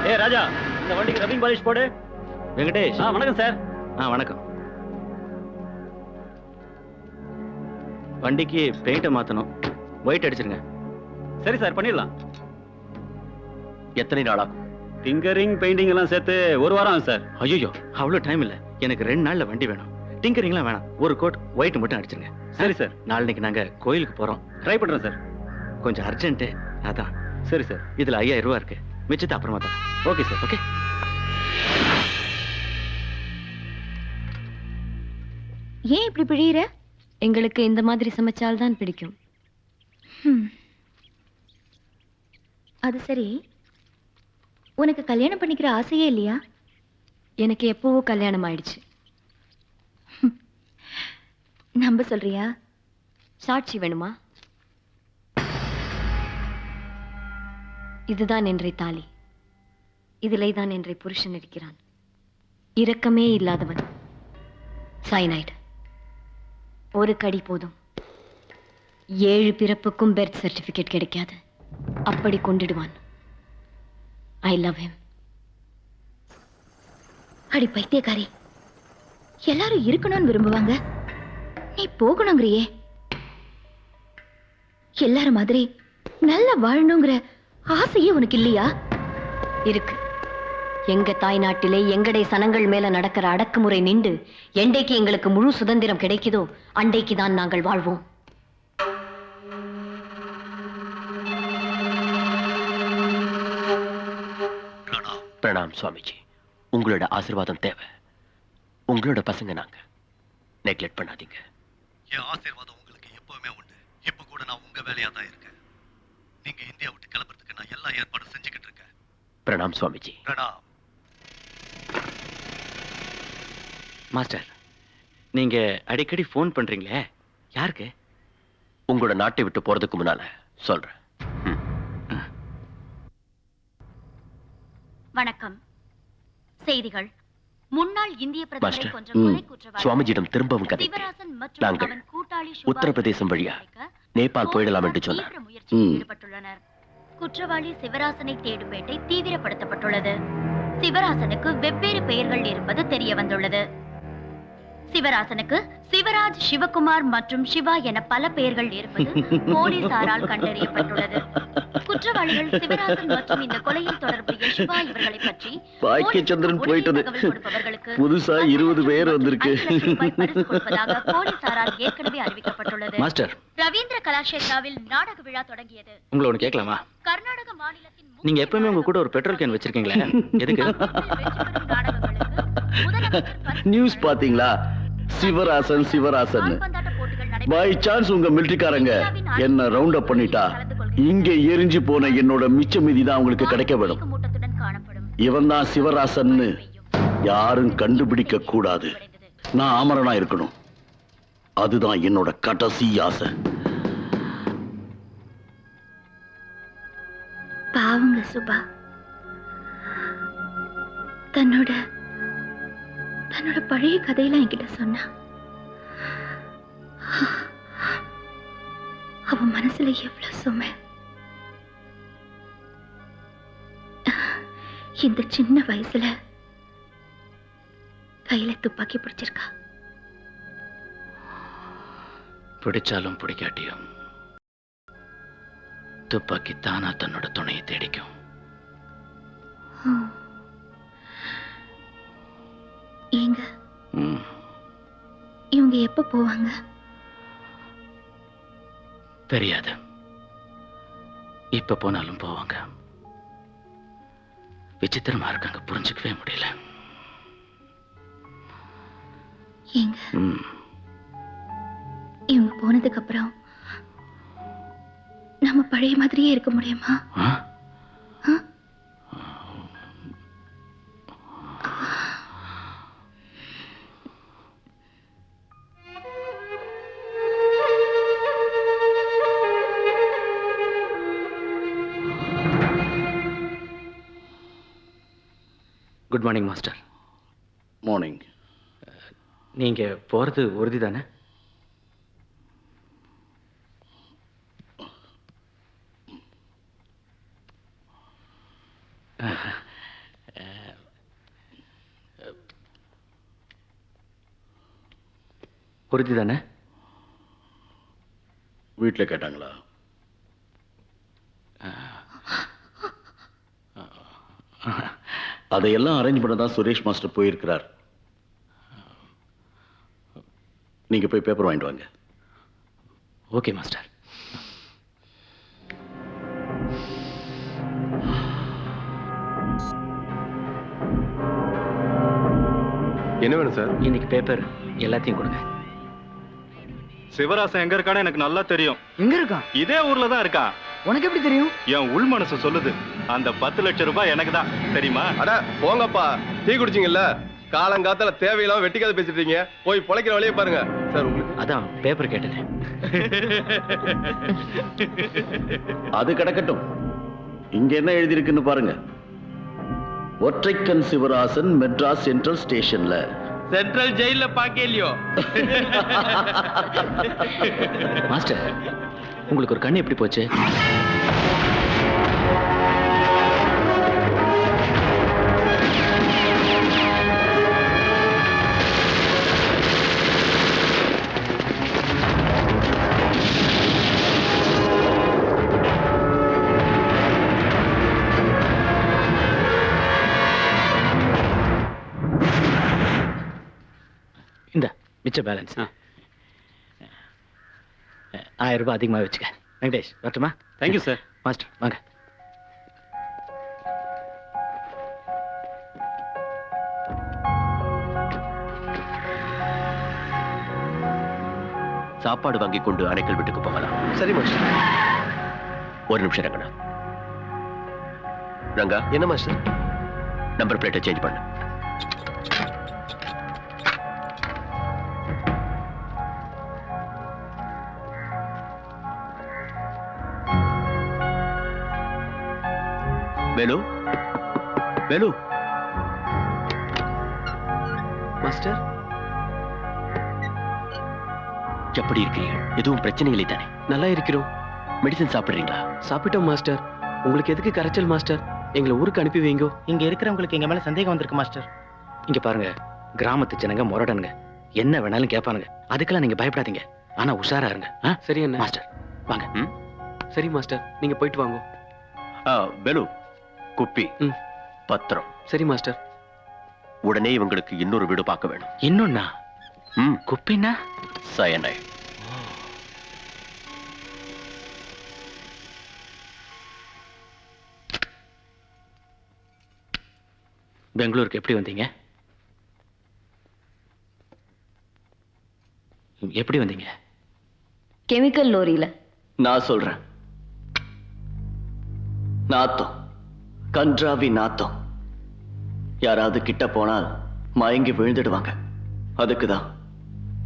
ஏ ராஜா, இந்த வண்டிக்கு ரப்பிங் பாலிஷ் போடு. வெங்கடேஷ். வணக்கம் சார். வணக்கம். வண்டிக்கு பெயிண்ட மாத்தணும். ஒயிட் அடிச்சிருங்க. சரி சார், பண்ணிடலாம். எத்தனை நாளாகும்? டிங்கரிங் பெயிண்டிங் எல்லாம் சேர்த்து ஒரு வாரம் ஆகும் சார். ஐயோ, அவ்வளவு டைம் இல்ல. எனக்கு 2 நாள்ல வண்டி வேணும். டிங்கரிங்லாம் வேணாம். ஒரு கோட் ஒயிட் மட்டும் அடிச்சிருங்க. சரி சார். நாளைக்கு நாங்க கோயிலுக்கு போறோம். ட்ரை பண்றேன் சார். கொஞ்சம் அர்ஜென்ட், அதான். சரி சார். இதுல 5000 ரூபாய் இருக்கு. மிச்சத்தை அப்புறமா தான். Okay sir. ஓகே. ஏன் இப்படி பிழியிற? எங்களுக்கு இந்த மாதிரி சமைச்சால்தான் பிடிக்கும். அது சரி, உனக்கு கல்யாணம் பண்ணிக்கிற ஆசையே இல்லையா? எனக்கு எப்பவோ கல்யாணம் ஆயிடுச்சு. நம்ப சொல்றியா? சாட்சி வேணுமா? இதுதான் என்றை தாலி. இதிலே தான் என்றை புருஷன் இருக்கிறான். இரக்கமே இல்லாதவன். சைனைடு. ஒரு கடி போதும். 7 பிறப்புக்கும் பெர்த் சர்டிபிகேட் கிடைக்காது. அப்படி கொண்டிடுவான். I love him. அடி பைத்தியக்காரி, எல்லாரும் இருக்கணும்னு விரும்புவாங்க, நீ போகணுங்கிறியே. எல்லாரும் மாதிரி நல்லா வாழணுங்கிற ஆசையே உனக்கு இல்லையா? இருக்கு. எங்க தாய் நாட்டிலே எங்கடைய சனங்கள் மேல நடக்கிற அடக்குமுறை நின்று எண்டைக்கு எங்களுக்கு முழு சுதந்திரம் கிடைக்குதோ அண்டைக்கு தான் நாங்கள் வாழ்வோம். பிரணாம் சுவாமிஜி. உங்களோட ஆசீர்வாதம் தேவை. உங்களோட பசங்க நாங்க. நெக்லெக்ட் பண்ணாதீங்க. என் ஆசீர்வாதம் உங்களுக்கு எப்பவுமே உண்டு. இப்ப கூட நான் உங்க வேலையா தான் இருக்கேன். நீங்க இந்தியா விட்டு கிளம்புறதுக்கு நான் எல்லா ஏற்பாடும் செஞ்சுக்கிட்டு இருக்கேன். பிரணாம் சுவாமிஜி. பிரணாம். மாஸ்டர், நீங்க அடிக்கடி ஃபோன் பண்றீங்களே, யாருக்கு? உங்களோட நாட்டை விட்டு போறதுக்கு முன்னால சொல்றேன். வணக்கம். செய்திகள். முன்னாள் இந்திய பிரதமரை மாஸ்டர், கொன்ற கொலை குற்றவாளி சுவாமிஜிடம் திரும்பவும் கதை. சிவராசன் மற்றும் நாங்கள் அவன் கூட்டாளி உத்தரப்பிரதேசம் வழியா நேபாள் போயிடலாம் என்று சொன்னார். ஈடுபட்டுள்ளனர். குற்றவாளி சிவராசனை தேடும் வேட்டை தீவிரப்படுத்தப்பட்டுள்ளது. சிவராசனுக்கு வெவ்வேறு பெயர்கள் இருப்பது தெரிய வந்துள்ளது. சிவராசனுக்கு சிவராஜ், சிவகுமார் மற்றும் சிவா என பல பெயர்கள் இருப்பது போலீசாரால் கண்டறியப்பட்டுள்ளது. குற்றவாளிகள் சிவராசன் மற்றும் இந்த கொலையில் தொடர்புடைய சிவா இவர்களை பற்றி பாக்கியச்சந்திரன் போயிட்டது. புதுசா 20 பேர் வந்திருக்கு. போலீசாரால் ஏற்கனவே அறிவிக்கப்பட்டுள்ளது. மாஸ்டர், ரவீந்திர கலாஷேத்ராவில் நாடக விழா தொடங்கியது. உங்களை ஒன்று கேட்கலாமா? கர்நாடக மாநிலத்தின் நீங்க எப்பவுமே உங்க கூட ஒரு பெட்ரோல் கேன் வச்சிருக்கீங்களே, எதுக்கு? நியூஸ் பாத்தீங்களா? சிவராசன் சிவராசன் பை சான்ஸ் உங்க மிலிட்டரிக்காரங்க என்ன ரவுண்ட் அப் பண்ணிட்டா இங்க எரிஞ்சு போன என்னோட மிச்ச மீதி தான் உங்களுக்கு கிடைக்க வேணும். இவன் தான் சிவராசன், யாரும் கண்டுபிடிக்க கூடாது. நான் அமரனா இருக்கணும். அதுதான் என்னோட கடைசி ஆசை. பாவங்க சுபா, தன்னோட பழைய கதையெல்லாம் என்கிட்ட சொன்னா. அவன் மனசுல எவ்வளவு சுமை. இந்த சின்ன வயசுல கையில துப்பாக்கி பிடிச்சிருக்கா. பிடிச்சாலும் பிடிக்காட்டியும் துப்பாக்கி தானா தன்னோட துணையை தேடிக்கும். ஏங்க, இவங்க எப்ப போவாங்க? தெரியாது. இப்ப போனாலும் போவாங்க. விசித்திரமா இருக்காங்க, புரிஞ்சுக்கவே முடியல. ஏங்க, இவங்க போனதுக்கு அப்புறம் நம்ம பழைய மாதிரியே இருக்க முடியுமா? Good morning master. மார்னிங். நீங்க போறது உறுதி தானே? உறுதி தானே? வீட்டில் கேட்டாங்களா? அதையெல்லாம் அரேஞ்ச் பண்ண தான் சுரேஷ் மாஸ்டர் போயிருக்கிறார். நீங்க போய் பேப்பர் வாங்கிட்டு வாங்க. Okay master. என்ன வேணும் சார்? இன்னைக்கு பேப்பர் எல்லாத்தையும் கொடுங்க. சிவராசன் எங்க இருக்கான்னு எனக்கு நல்லா தெரியும். எங்க இருக்கான்? இதே ஊர்ல தான் இருக்கான். உனக்கு எப்படி தெரியும்? என் உள் மனசு சொல்லுது. அந்த 10 லட்சம் ரூபாய் எனக்கு தான் தெரியுமா? அட போங்கப்பா, டீ குடிச்சிங்கல்ல, காலங்காத்தால தேவையில்லாம வெட்டிக்காத பேசிட்டீங்க. போய் பொழைக்கிற வழியை பாருங்க சார். உங்களுக்கு அதான் பேப்பர் கேட்டேன். அது கிடக்கட்டும். இங்க என்ன எழுதியிருக்குன்னு பாருங்க. ஒற்றைக்கண் சிவராசன் மெட்ராஸ் சென்ட்ரல் ஸ்டேஷன்ல. சென்ட்ரல் ஜெயில பாக்கலையோ? மாஸ்டர், உங்களுக்கு ஒரு கண்ணு எப்படி போச்சு? இந்த மிச்ச பேலன்ஸ் 1000 ரூபாய் அதிகமாக வச்சுக்க. வெங்கடேஷ் வரட்டுமா? Thank you sir. மாஸ்டர் வாங்க. சாப்பாடு வாங்கி கொண்டு அணைக்கல் வீட்டுக்கு போகலாம். சரி மாஸ்டர். ஒரு நிமிஷம் ரங்கண்ணா. ரங்கா, என்ன மாஸ்டர்? நம்பர் பிளேட்டை சேஞ்ச் பண்ணு. வேலு வேலு மாஸ்டர் எப்படி இருக்கிறீர்கள்? எதுவும் பிரச்சனை இல்லை தானே? நல்லா இருக்கிறோம். மெடிசன் சாப்பிடுறீங்களா? சாப்பிட்டோம் மாஸ்டர். உங்களுக்கு எதுக்கு கரைச்சல் மாஸ்டர்? எங்களை ஊருக்கு அனுப்பி வைங்கோ. இங்க இருக்கிறவங்களுக்கு எங்க மேல சந்தேகம் வந்திருக்கு மாஸ்டர். இங்க பாருங்க, கிராமத்து ஜனங்க முரடனுங்க, என்ன வேணாலும் கேட்பானுங்க. அதுக்கெல்லாம் நீங்க பயப்படாதீங்க. ஆனா உஷாரா இருங்க. சரி அண்ணா. மாஸ்டர் வாங்க. சரி மாஸ்டர், நீங்க போயிட்டு வாங்க. வேலு, குப்பி, பத்திரம். சரி மாஸ்டர். உடனே இவங்களுக்கு இன்னொரு வீடு பார்க்க வேணும். இன்னொன்னா? குப்பின்னா? சயனைட். பெங்களூருக்கு எப்படி வந்தீங்க? எப்படி வந்தீங்க? கெமிக்கல் லோரியில. நான் சொல்றேன். நாத்தம், கன்றாவி நாத்தம். யாராவது கிட்ட போனால் மயங்கி விழுந்துடுவாங்க. அதுக்குதான்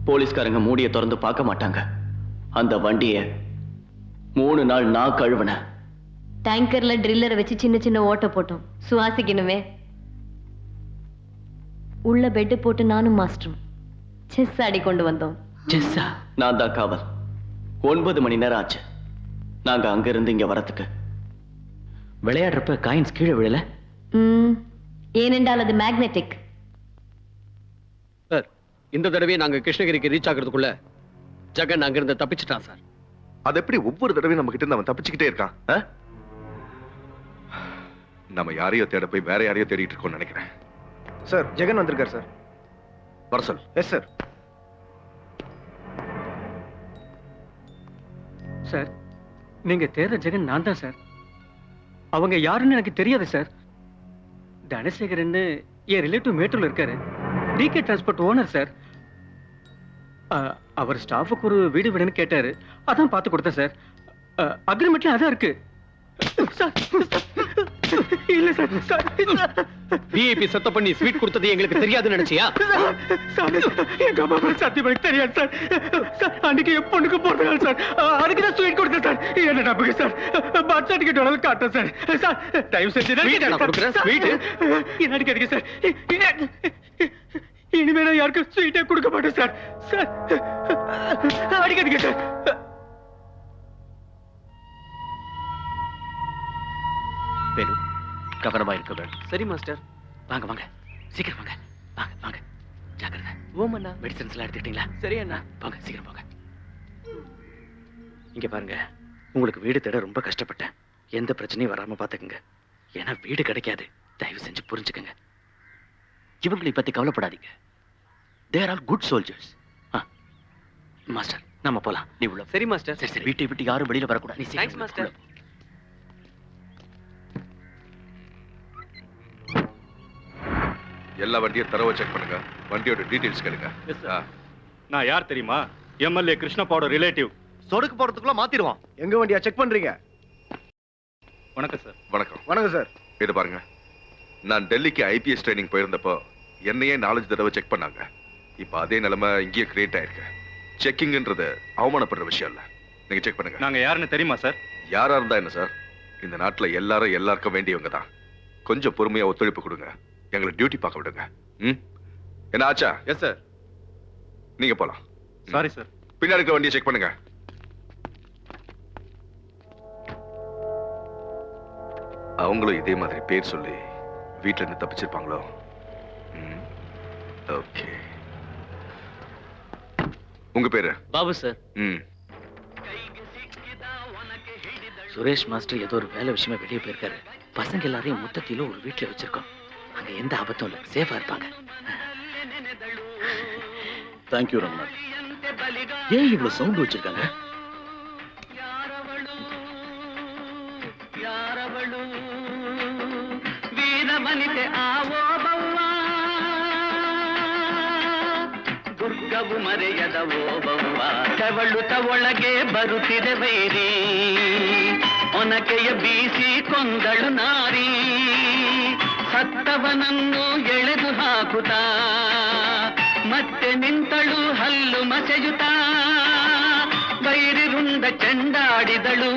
போலீஸ்காரங்க மூடிய திறந்து பார்க்க மாட்டாங்க. அந்த வண்டியை 3 நாள் நான் கழுவினேன். டேங்கர்ல ட்ரில்லரை வச்சு சின்ன சின்ன ஓட்ட போட்டோம், சுவாசிக்கணுமே. உள்ள பெட்டு போட்டு நானும் மாஸ்டரும் செஸ் ஆடி கொண்டு வந்தோம். செஸ்ஸா? நான் தான் காவல். 9 மணி நேரம் ஆச்சு நாங்க அங்க இருந்து இங்க வரத்துக்கு. விளையாடுறப்ப காயின்ஸ் கீழே விழல? ஏனென்றால் அது மேக்னெட்டிக். சார், இந்த தடவை நாங்க கிருஷ்ணகிரிக்கு ரீச் ஆகிறதுக்குள்ள ஜெகன் அங்கிருந்து தப்பிச்சிட்டான் சார். அது எப்படி ஒவ்வொரு தடவையும் நம்ம கிட்ட அவன் தப்பிச்சுக்கிட்டே இருக்கான்? நம்ம யாரையோ தேட போய் வேற யாரையோ தேடிட்டு இருக்கோம்னு நினைக்கிறேன். சார், ஜெகன் வந்திருக்கார் சார். வர சொல். Yes sir. சார், நீங்க தேடுற ஜெகன் நான் தான் சார். அவங்க யாருன்னு எனக்கு தெரியாது சார். தனசேகரன் என் ரிலேட்டிவ் மேட்டூர்ல இருக்காரு. TK transport owner sir. அவர் ஸ்டாஃபுக்கு ஒரு வீடு வேணும்னு கேட்டாரு, அதான் பார்த்து கொடுத்தேன் சார். அக்ரிமெண்ட்ல அதான் இருக்கு. இல்ல சார், விஐபி செத்த பண்ணி ஸ்வீட் கொடுத்தது எங்களுக்கு தெரியாதுன்னு நினைச்சியா? எங்க அம்மா மேல சத்தியம் எனக்கு தெரியாது சார். அன்னைக்கு என் பொண்ணுக்கு போடுறாங்க சார், அதுக்கு தான் ஸ்வீட் கொடுத்தேன் சார். என்ன நம்புங்க சார், பர்த் சர்டிபிகேட் வேணாலும் காட்டுறேன் சார். சார், தயவு செஞ்சு கொடுக்குறேன் ஸ்வீட். என்ன அடிக்காதீங்க சார், இனிமே நான் யாருக்கும் ஸ்வீட்டே கொடுக்க மாட்டேன் சார். சார், அடிக்காதீங்க சார். வேலு, கவனமா இருக்க வேண்டும். சரி மாஸ்டர். வாங்க வாங்க, சீக்கிரம் வாங்க. வாங்க வாங்க, ஜாக்கிரதை. ஓம் அண்ணா. மெடிசன்ஸ் எல்லாம் எடுத்துக்கிட்டீங்களா? சரி அண்ணா. வாங்க, சீக்கிரம் வாங்க. இங்க பாருங்க, உங்களுக்கு வீடு தேட ரொம்ப கஷ்டப்பட்டேன். எந்த பிரச்சனையும் வராம பாத்துக்கங்க. ஏன்னா வீடு கிடைக்காது. தயவு செஞ்சு புரிஞ்சுக்கங்க. இவங்களை பத்தி கவலைப்படாதீங்க. They are all good soldiers. Master, நம்ம போலாம். நீ உள்ள. சரி மாஸ்டர். சரி சரி, வீட்டை விட்டு யாரும் வெளியில வரக்கூடாது. நீ தேங்க்ஸ் மாஸ்டர். எல்லா வண்டியும் தரவா செக் பண்ணுங்க. வண்டியோட டீடைல்ஸ் கேளுங்க. நான் யார் தெரியுமா? எம்எல்ஏ கிருஷ்ணப்பாவோட ரிலேட்டிவ். சொடுக்கு போறதுக்குள்ள மாத்திடுவான். எங்க வண்டியா செக் பண்றீங்க? வணக்கம் சார். வணக்கம். வணக்கம் சார். இது பாருங்க, நான் டெல்லிக்கு ஐபிஎஸ் ட்ரைனிங் போயிருந்தப்போ என்னையே 4 தடவை செக் பண்ணாங்க. இப்ப அதே நிலைமை இங்கேயே கிரியேட் ஆயிருக்கு. செக்கிங்ன்றது அவமானப்படுற விஷயம் இல்ல. நீங்க செக் பண்ணுங்க. நாங்க யாருன்னு தெரியுமா சார்? யாரா இருந்தா என்ன சார், இந்த நாட்டுல எல்லாரும் எல்லாருக்கும் வேண்டியவங்க தான். கொஞ்சம் பொறுமையா ஒத்துழைப்பு கொடுங்க. எங்களை டியூட்டி பார்க்க விடுங்க. என்ன ஆச்சா? Yes sir. நீங்க போலாம். Sorry sir. பின்னாடி இருக்க வண்டியை செக் பண்ணுங்க. அவங்களும் இதே மாதிரி பேர் சொல்லி வீட்டுல இருந்து தப்பிச்சிருப்பாங்களோ? ஓகே. உங்க பேரு? பாபு சார். சுரேஷ் மாஸ்டர் ஏதோ ஒரு வேலை விஷயமா வெளியே போயிருக்காரு. பசங்க எல்லாரையும் மொத்தத்தில ஒரு வீட்டுல வச்சிருக்கோம். அங்க எந்த ஆபத்தும் இல்ல, சேஃபா இருப்பாங்க. தேங்க்யூ ரமணா. ஏன் இவ்வளவு சவுண்ட் வச்சிருக்காங்க? ವೀರಮನಿತೆ ಆವೋ ಬವ್ವ ದುರ್ಗವು ಮರೆಯದವೋ ಬವ್ವ ಕವಳುತ ಒಳಗೆ ಬರುತ್ತಿದೆ ವೈರಿ ಒನಕೆಯ ಬೀಸಿ ಕೊಂದಳು ನಾರಿ ಸತ್ತವನನ್ನು ಎಳೆದು ಹಾಕುತ್ತಾ ಮತ್ತೆ ನಿಂತಳು ಹಲ್ಲು ಮಸೆಯುತ್ತಾ ವೈರಿರುಂಡ ಚೆಂಡಾಡಿದಳು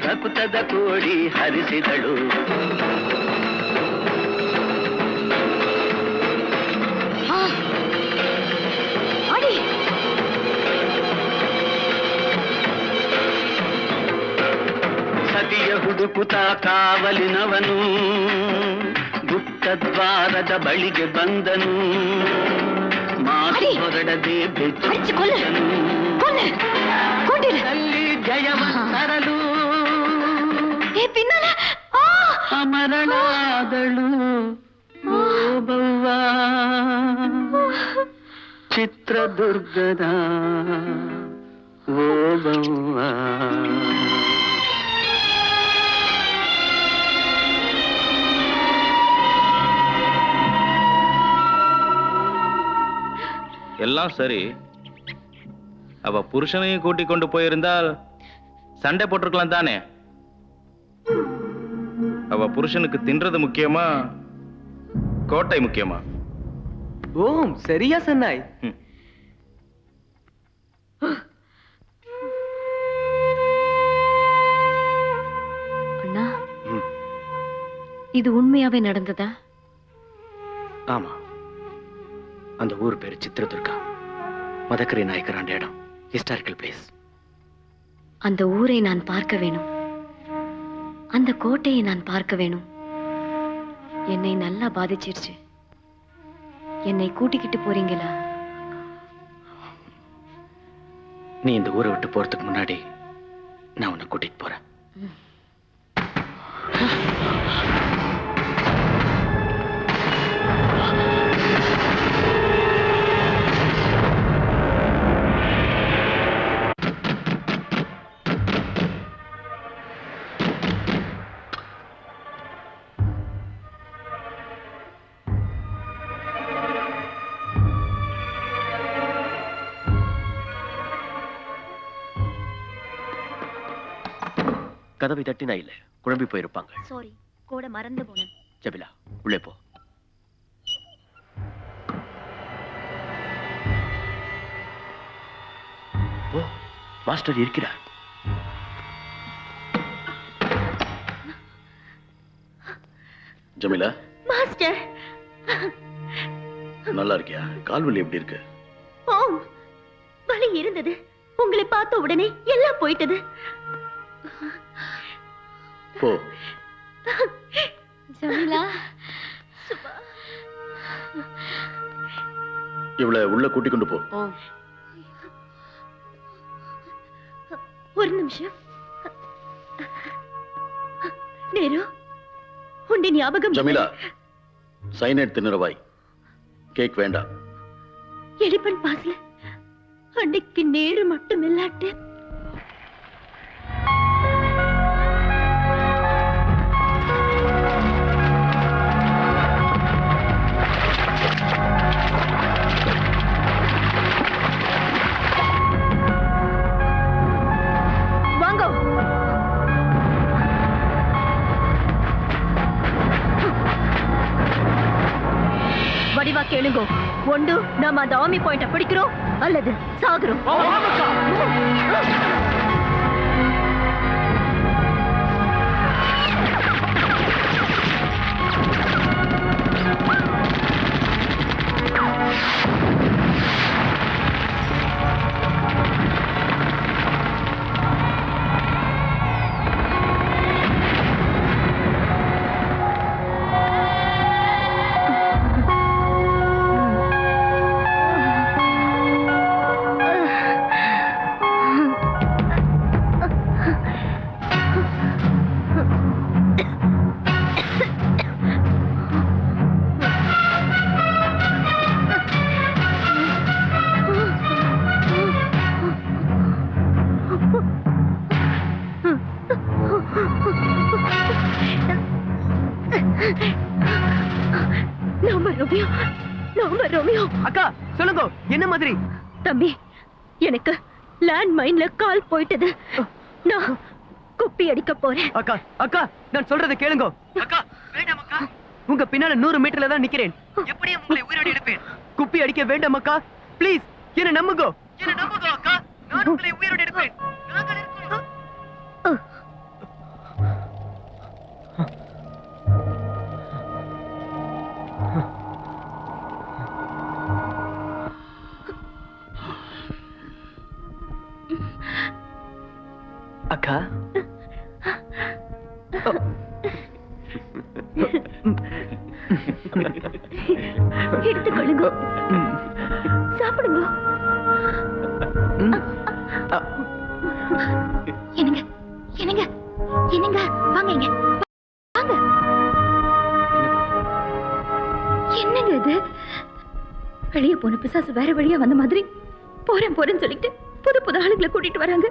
ರಕುತದ ಕೋಡಿ ಹರಿಸಿದಳು. ಹುಡುಕುತ್ತ ಕಾವಲಿನವನು ಗುಪ್ತದ್ವಾರದ ಬಳಿಗೆ ಬಂದನು ಮಾತು ಹೊರಡದೆ ಬೆಚ್ಚನು ಅಲ್ಲಿ ಜಯವನ್ನು ತರಲು ಅಮರಳಾದಳು ಓಬವ್ವ ಚಿತ್ರದುರ್ಗದ ಓಬವ್ವ. எல்லாம் சரி, அவ புருஷனையும் கூட்டிக் கொண்டு போயிருந்தால் சண்டை போட்டிருக்கலாம் தானே? அவ புருஷனுக்கு தின்றது முக்கியமா, கோட்டை முக்கியமா? ஓம் சரியா சொன்னாய். அண்ணா, இது உண்மையாவே நடந்ததா? ஆமா, அந்த ஊர் பேரு சித்திரதுர்கா. மதக்கரி நாயக்கர் ஆண்ட இடம், ஹிஸ்டாரிக்கல் பிளேஸ். அந்த ஊரை நான் பார்க்க வேணும், அந்த கோட்டையை நான் பார்க்க வேணும். என்னை நல்லா பாதிச்சிருச்சு. என்னை கூட்டிக்கிட்டு போறீங்களா? நீ இந்த ஊரை விட்டு போறதுக்கு முன்னாடி நான் உன்னை கூட்டிட்டு போறேன். கதவை தட்டினா இல்ல, குழம்பி போயிருப்பாங்க. சாரி, கூட மறந்து போனேன். ஜபிலா, உள்ளே போ. ஓ, மாஸ்டர் இருக்கிறார். ஜமிலா, மாஸ்டர் நல்லா இருக்கியா? கால்வலி எப்படி இருக்கு? ஓம், வலி இருந்தது. உங்களை பார்த்த உடனே எல்லாம் போயிட்டது. போ. ஜமிலா, இவளை உள்ள கூட்டிக் கொண்டு போ. ஒரு நிமிஷம். நேரு, உண்ட ஞாபகம்? ஜமிலா, சைனைட் தின்னுறவாய். கேக் வேண்டாம். எலிபன் பாஸ்ல அன்னைக்கு நேரு மட்டும் இல்லாட்டு வடிவா கேளுங்க. ஒன்று நாம அந்த ஆர்மி பாயிண்ட பிடிக்கிறோம் அல்லது சாகுறோம். அக்கா சொல்லுங்க, என்ன மாதிரி? தம்பி, எனக்கு லேண்ட் மைன்ல கால் போயிட்டது. நான் குப்பி அடிக்க போறேன். அக்கா அக்கா, நான் சொல்றதை கேளுங்க. அக்கா வேண்டாம் அக்கா, உங்க பின்னால 100 மீட்டர்ல தான் நிக்கிறேன். எப்படியும் உங்களை உயிரோடு எடுப்பேன். குப்பி அடிக்க வேண்டாம் அக்கா, ப்ளீஸ் என்ன நம்புங்க. என்ன நம்புங்க அக்கா, நான் உங்களை உயிரோடு எடுப்பேன். நாங்கள் இருக்கோம். அக்கா, எடுத்துக்கொள்ளுங்க, சாப்பிடுங்க. என்னங்க என்னங்க என்னங்க, வாங்க இங்க வாங்க. என்னங்க இது? வெளியே போன பிசாசு வேற வழியா வந்த மாதிரி போறேன் போறேன்னு சொல்லிட்டு புது புது ஆளுங்களை கூட்டிட்டு வராங்க.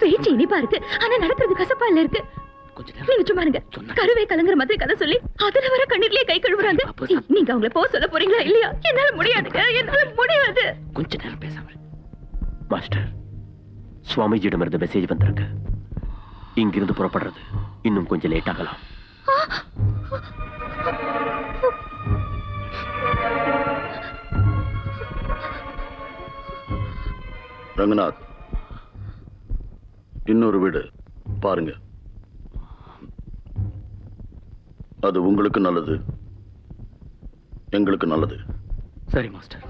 பேச்சு இனிப்பா இருக்கு, ஆனா நடக்கிறது கசப்பா இல்ல இருக்கு. நீங்க சும்மா இருங்க. கருவே கலங்குற மாதிரி கதை சொல்லி அதுல வர கண்ணீர்லயே கை கழுவுறாங்க. நீங்க அவங்களை போக சொல்ல போறீங்களா இல்லையா? என்னால முடியாதுங்க, என்னால முடியாது. கொஞ்ச நேரம் பேசாம மாஸ்டர், சுவாமிஜியிடமிருந்து மெசேஜ் வந்திருக்கு. இங்கிருந்து புறப்படுறது இன்னும் கொஞ்சம் லேட் ஆகலாம். ரங்கநாத், இன்னொரு வீடு பாருங்க. அது உங்களுக்கு நல்லது, எங்களுக்கு நல்லது. சரி மாஸ்டர்.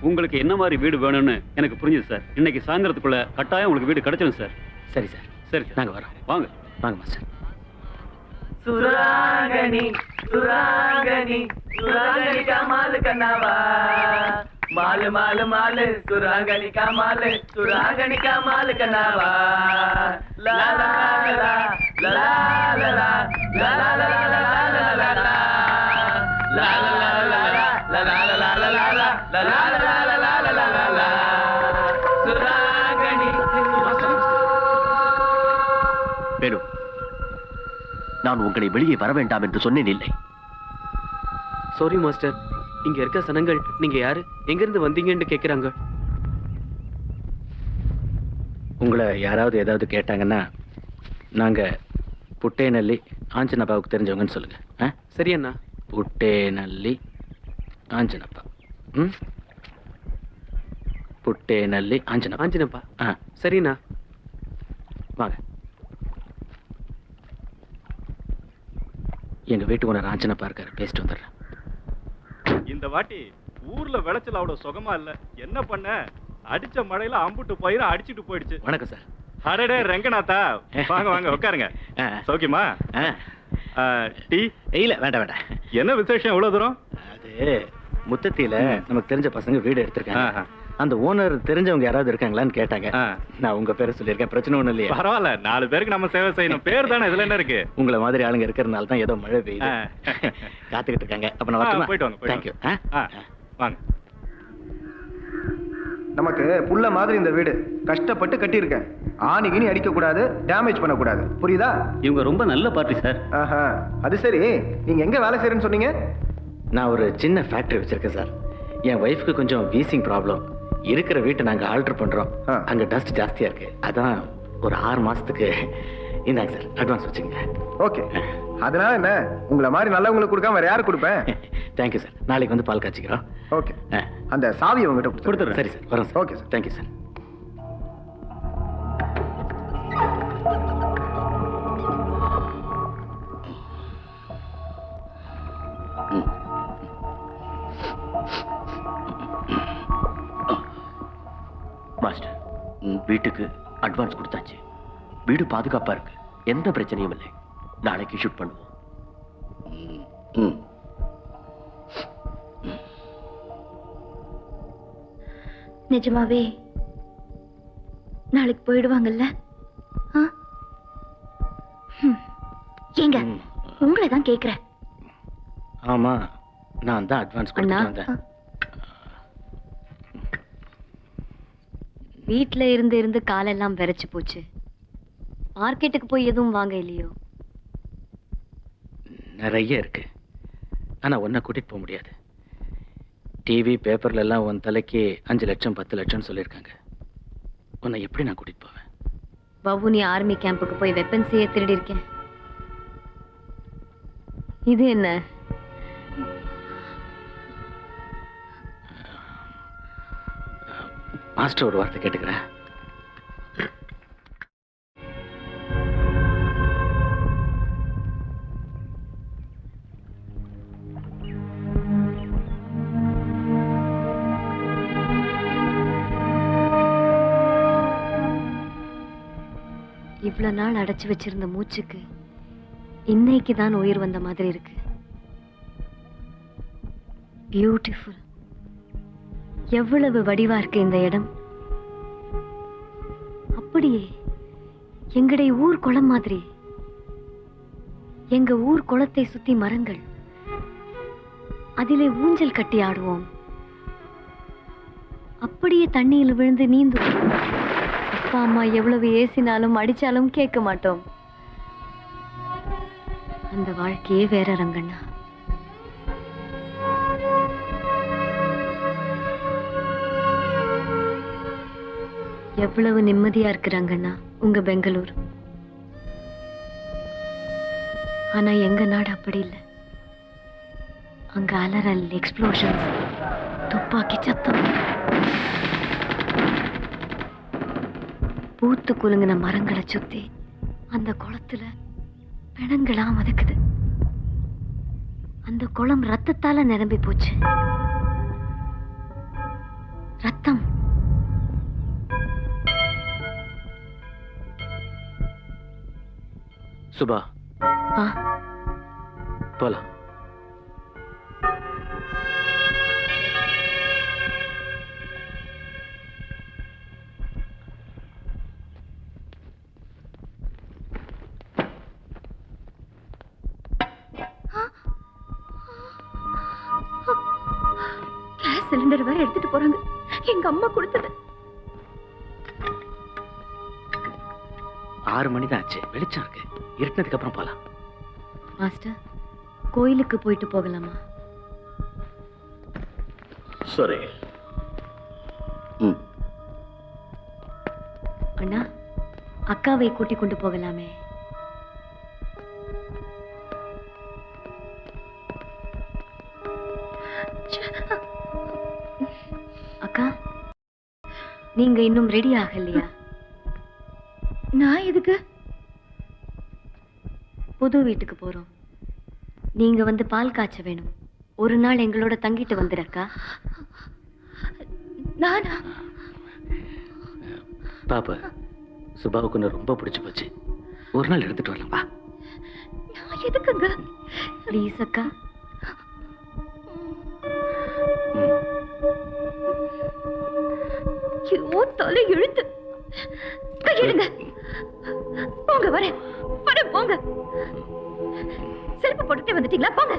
உங்களுக்கு என்ன மாதிரி வீடு வேணும்னு எனக்கு புரிஞ்சுது சார். இன்னைக்கு சாயந்தரத்துக்குள்ள கட்டாயம் உங்களுக்கு வீடு கிடைச்சிடும் சார். சரி சார். சரி, நாங்க வரோம். வாங்க வாங்க மாஸ்டர். சுராங்கனி சுராங்கனி சுராங்கனி का माल कनावा माल माल माल सुरागनी का माल सुरागनी का माल कनावा ला ला ला ला ला ला ला ला ला ला ला ला ला ला ला सुरागनी. வேணு, நான் உங்களை வெளியே வர வேண்டாம் என்று சொன்னேன் இல்லை? சாரி மாஸ்டர், இங்க இருக்க சனங்கள் நீங்க யாரு, எங்க இருந்து வந்தீங்கன்னு கேக்குறாங்க. உங்களை யாராவது ஏதாவது கேட்டாங்கன்னா நாங்க புட்டேநல்லி ஆஞ்சனப்பாவுக்கு தெரிஞ்சவங்கன்னு சொல்லுங்க. சரி அண்ணா. புட்டேநல்லி ஆஞ்சனப்பா. புட்டேநல்லி ஆஞ்சனப்பா. ஆஞ்சனப்பா. சரிண்ணா. வாங்க. எங்க வீட்டு ஓனர் ஆஞ்சனப்பா இருக்காரு, பேசிட்டு வந்துடுறேன். இந்த வாட்டி ஊர்ல விளைச்சல் அவ்வளவு சுகமா இல்ல. என்ன பண்ண, அடிச்ச மழையில அம்புட்டு பயிர அடிச்சிட்டு போயிடுச்சு. வணக்கம் சார். அரடே ரங்கநாதா, வாங்க வாங்க உட்காருங்க. சௌக்கியமா? டீ? இல்ல வேண்டாம் வேண்டாம். என்ன விசேஷம் எவ்வளவு தூரம்? அது முத்தத்தில நமக்கு தெரிஞ்ச பசங்க வீடு எடுத்திருக்காங்க. அந்த ஓனர் தெரிஞ்சவங்க யாராவது இருக்காங்களான்னு கேட்டாங்க. நான் உங்க பேரை சொல்லியிருக்கேன். பிரச்சனை ஒண்ணும் இல்லையா? பரவாயில்ல, 4 பேருக்கு நம்ம சேவை செய்யணும். பேர் தானே, இதுல என்ன இருக்கு? உங்களை மாதிரி ஆளுங்க இருக்கிறதுனால தான் ஏதோ மழை பெய்யுது. காத்துக்கிட்டு இருக்காங்க. அப்ப நான் வரட்டுமா? போயிட்டு வாங்க. தேங்க்யூ. வாங்க. நமக்கு புள்ள மாதிரி இந்த வீடு கஷ்டப்பட்டு கட்டியிருக்கேன். ஆணிகினி அடிக்க கூடாது, டேமேஜ் பண்ண கூடாது. புரியுதா? இவங்க ரொம்ப நல்ல பார்ட்டி சார். ஆஹா, அது சரி. நீங்க எங்க வேலை செய்யறேன்னு சொன்னீங்க? நான் ஒரு சின்ன ஃபேக்டரி வச்சிருக்கேன் சார். என் ஒய்ஃப்க்கு கொஞ்சம் வீசிங் ப்ராப்ளம். இருக்கிற வீட்டை நாங்க ஆல்டர் பண்றோம். அங்க டஸ்ட் ஜாஸ்தியா இருக்கு. அதான் ஒரு 6 மாசத்துக்கு இந்தாங்க சார், அட்வான்ஸ் வச்சுங்க. ஓகே. அதனால என்ன, உங்களை மாதிரி நல்லவங்களுக்கு கொடுக்காம வேற யாரு கொடுப்பேன்? Thank you sir. நாளைக்கு வந்து பால் காய்ச்சிக்கிறோம். ஓகே. அந்த சாவியை உங்ககிட்ட கொடுத்துறேன். சரி சார், வரேன் sir. Okay sir. Thank you sir. Master, வீட்டுக்கு அட்வான்ஸ் கொடுத்தாச்சு. வீடு பாதுகாப்பா இருக்கு, எந்த பிரச்சனையும் இல்லை. நாளைக்கு ஷூட் பண்ணுவோம். நிஜமாவே நாளைக்கு போயிடுவாங்கல்ல? ஏங்க, உங்களை தான் கேக்குறேன். ஆமா, நான் தான் அட்வான்ஸ் கொடுத்துட்டு வந்தேன். வீட்ல இருந்து காலெல்லாம் விரைச்சு போச்சு. மார்க்கெட்டுக்கு போய் எதுவும் வாங்க இல்லையோ? நிறைய இருக்கு, ஆனா ஒன்ன கூட்டிட்டு போக முடியாது. டிவி பேப்பர்ல எல்லாம் உன் தலைக்கு 5 லட்சம் 10 லட்சம் சொல்லியிருக்காங்க. உன்னை எப்படி நான் கூட்டிட்டு போவேன்? வவுனி ஆர்மி கேம்புக்கு போய் வெப்பன்ஸையே திருடி இருக்கேன். இது என்ன? மாஸ்டர் ஒரு வார்த்தை கேட்டுக்கிறேன். இவ்வளவு நாள் அடைச்சு வச்சிருந்த மூச்சுக்கு இன்னைக்கு தான் உயிர் வந்த மாதிரி இருக்கு. பியூட்டிஃபுல். எவ்வளவு வடிவா இருக்கு இந்த இடம். அப்படியே எங்களுடைய ஊர் குளம் மாதிரி. எங்க ஊர் குளத்தை சுத்தி மரங்கள், அதிலே ஊஞ்சல் கட்டி ஆடுவோம். அப்படியே தண்ணியில் விழுந்து நீந்துவோம். அப்பா அம்மா எவ்வளவு ஏசினாலும் அடிச்சாலும் கேட்க மாட்டோம். அந்த வாழ்க்கையே வேற ரங்கண்ணா. எவ்வளவு நிம்மதியா இருக்கிறாங்கண்ணா உங்க பெங்களூர். ஆனா எங்க நாடு அப்படி இல்லை. அங்க அலறல், எக்ஸ்ப்ளோஷன்ஸ், துப்பாக்கி சத்தம், பூத்து குலுங்கின மரங்களை சுத்தி அந்த குளத்துல பிணங்களா மதக்குது. அந்த குளம் ரத்தத்தால நிரம்பி போச்சு. ரத்தம். சுபா, போலாம். கேஸ் சிலிண்டர் வேற எடுத்துட்டு போறாங்க. எங்க அம்மா கொடுத்தது. 6 மணி தான் ஆச்சு. வெளிச்சம் இருக்கு. இருட்டினதுக்கு அப்புறம் போலாம். மாஸ்டர், கோயிலுக்கு போயிட்டு போகலாமா? சரி. அண்ணா, அக்காவை கூட்டிக் கொண்டு போகலாமே? அக்கா, நீங்க இன்னும் ரெடி ஆகலையா? நான் எதுக்கு? புது வீட்டுக்கு போறோம். நீங்க வந்து பால் காய்ச்ச வேணும். ஒரு நாள் எங்களோட தங்கிட்டு வந்துடக்கா. நானா? பாப்பா, சுபாவுக்கு ஒன்று ரொம்ப பிடிச்சு போச்சு. ஒரு நாள் எடுத்துட்டு வரலாம். வா. நான் எதுக்குங்க? ப்ளீஸ் அக்கா. ஐயோ, தலை இழுத்து. கையெடுங்க. போங்க, வரேன். போங்க. செருப்பு போட்டுட்டே வந்துட்டீங்களா? போங்க.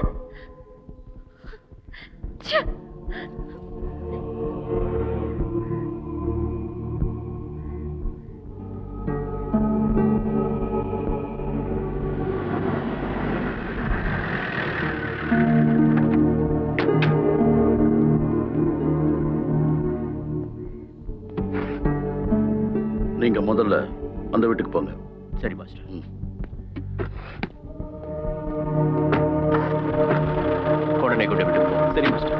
நீங்க முதல்ல அந்த வீட்டுக்கு போங்க. சரி மாஸ்டர். உடனே கொண்டு விட்டு போ. சரி மாஸ்டர்.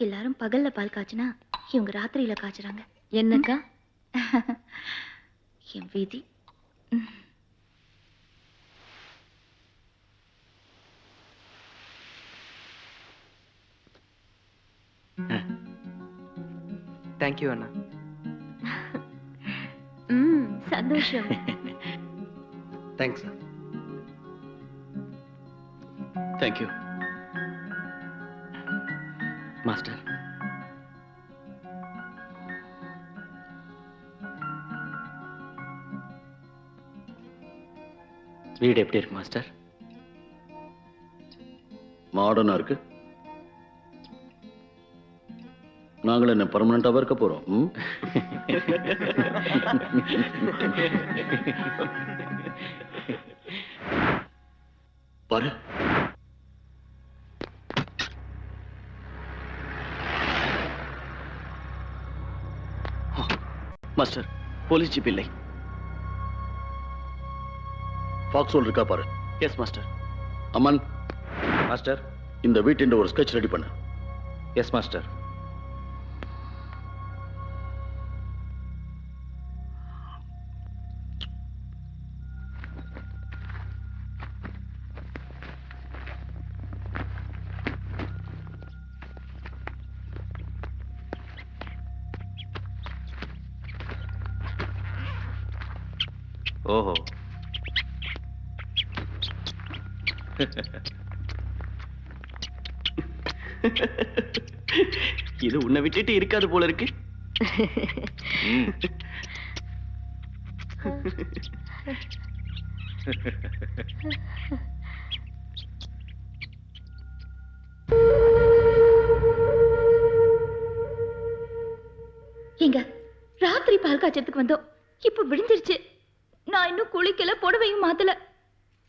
எல்லாரும் பகல்ல பால் காய்ச்சினா இவங்க ராத்திரியில காய்ச்சறாங்க. என்னக்கா? என் விதி. தேங்க்யூ அண்ணா. சந்தோஷம். தேங்க்ஸ். Thank you master. வீடு எப்படி இருக்கு மாஸ்டர்? மாடர்னா இருக்கு. நாங்கள் என்ன பர்மனண்டாக இருக்க போறோம்? பாரு, மாஸ்டர், போலீஸ் ஜீப் இல்லை. ஃபாக்ஸோல் இருக்கா பாரு. Yes master. அமன் மாஸ்டர், இந்த வீட்டின் ஒரு ஸ்கெட்ச் ரெடி பண்ணு. Yes master. ஓஹோ. இது உன்னை விட்டுட்டு இருக்காது போல இருக்கு. எங்க ராத்திரி பால் காய்ச்சறதுக்கு வந்தோம். இப்ப விடிஞ்சிருச்சு. நான் இன்னும் குளிக்கல, புடவையும் மாத்தல.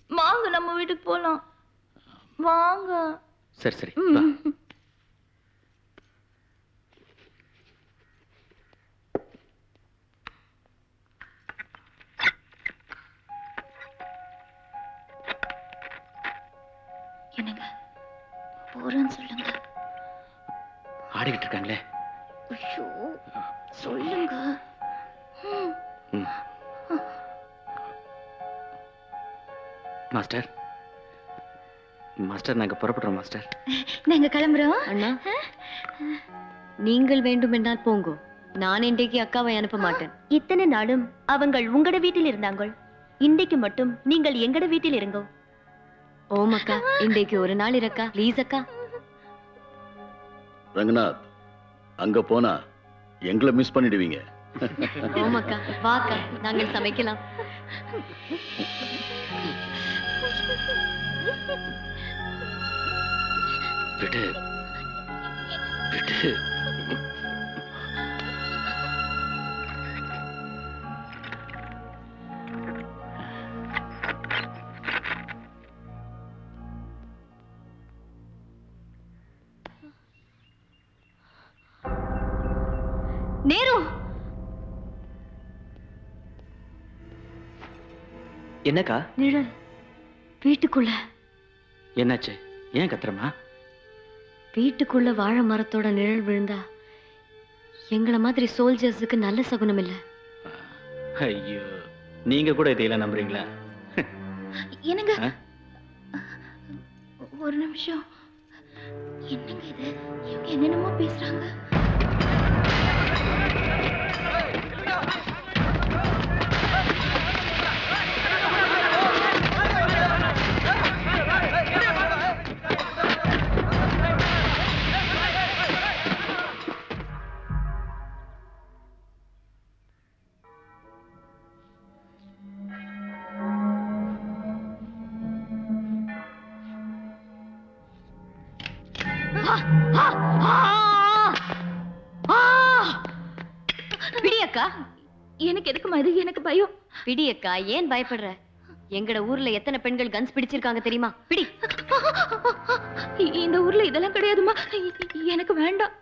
வாங்க நம்ம வீட்டுக்கு போலாம். வாங்க. சரி சரி. என்னங்க போறேன்னு சொல்லுங்க. ஆடிக்கிட்டு இருக்காங்களே. ஐயோ சொல்லுங்க. மாஸ்டர் மாஸ்டர் நாங்க புறப்படுறோம் மாஸ்டர். நாங்க கிளம்புறோம். அண்ணா நீங்கள் வேண்டுமென்றால் போங்கோ. நான் இன்றைக்கு அக்காவை அனுப்ப மாட்டேன். இத்தனை நாளும் அவங்கள் உங்களோட வீட்டில் இருந்தாங்கள். இன்றைக்கு மட்டும் நீங்கள் எங்கட வீட்டில் இருங்கோ. ஓம் அக்கா, இன்றைக்கு ஒரு நாள் இருக்கா ப்ளீஸ் அக்கா. ரங்கநாத், அங்க போனா எங்களை மிஸ் பண்ணிடுவீங்க. ஓம் அக்கா, வா அக்கா, நாங்கள் சமைக்கலாம். விடு விடு. நேரு, என்னக்கா? நிழல் வீட்டுக்குள்ள. என்னாச்சு? ஏன் கத்துறமா? வீட்டுக்குள்ள வாழை மரத்தோட நிழல் விழுந்தா எங்கள மாதிரி சோல்ஜர்ஸுக்கு நல்ல சகுனம் இல்ல. ஐயோ, நீங்க கூட இதையெல்லாம் நம்புறீங்களா? என்னங்க ஒரு நிமிஷம். என்னங்க இது? இவங்க என்னென்னமோ பேசுறாங்க. பிடியக்கா. எனக்கு எதுக்குமா இது? எனக்கு பயம். பிடியக்கா, ஏன் பயப்படுற? எங்கட ஊர்ல எத்தனை பெண்கள் கன்ஸ் பிடிச்சிருக்காங்க தெரியுமா? பிடி. இந்த ஊர்ல இதெல்லாம் கிடையாதுமா. எனக்கு வேண்டாம்.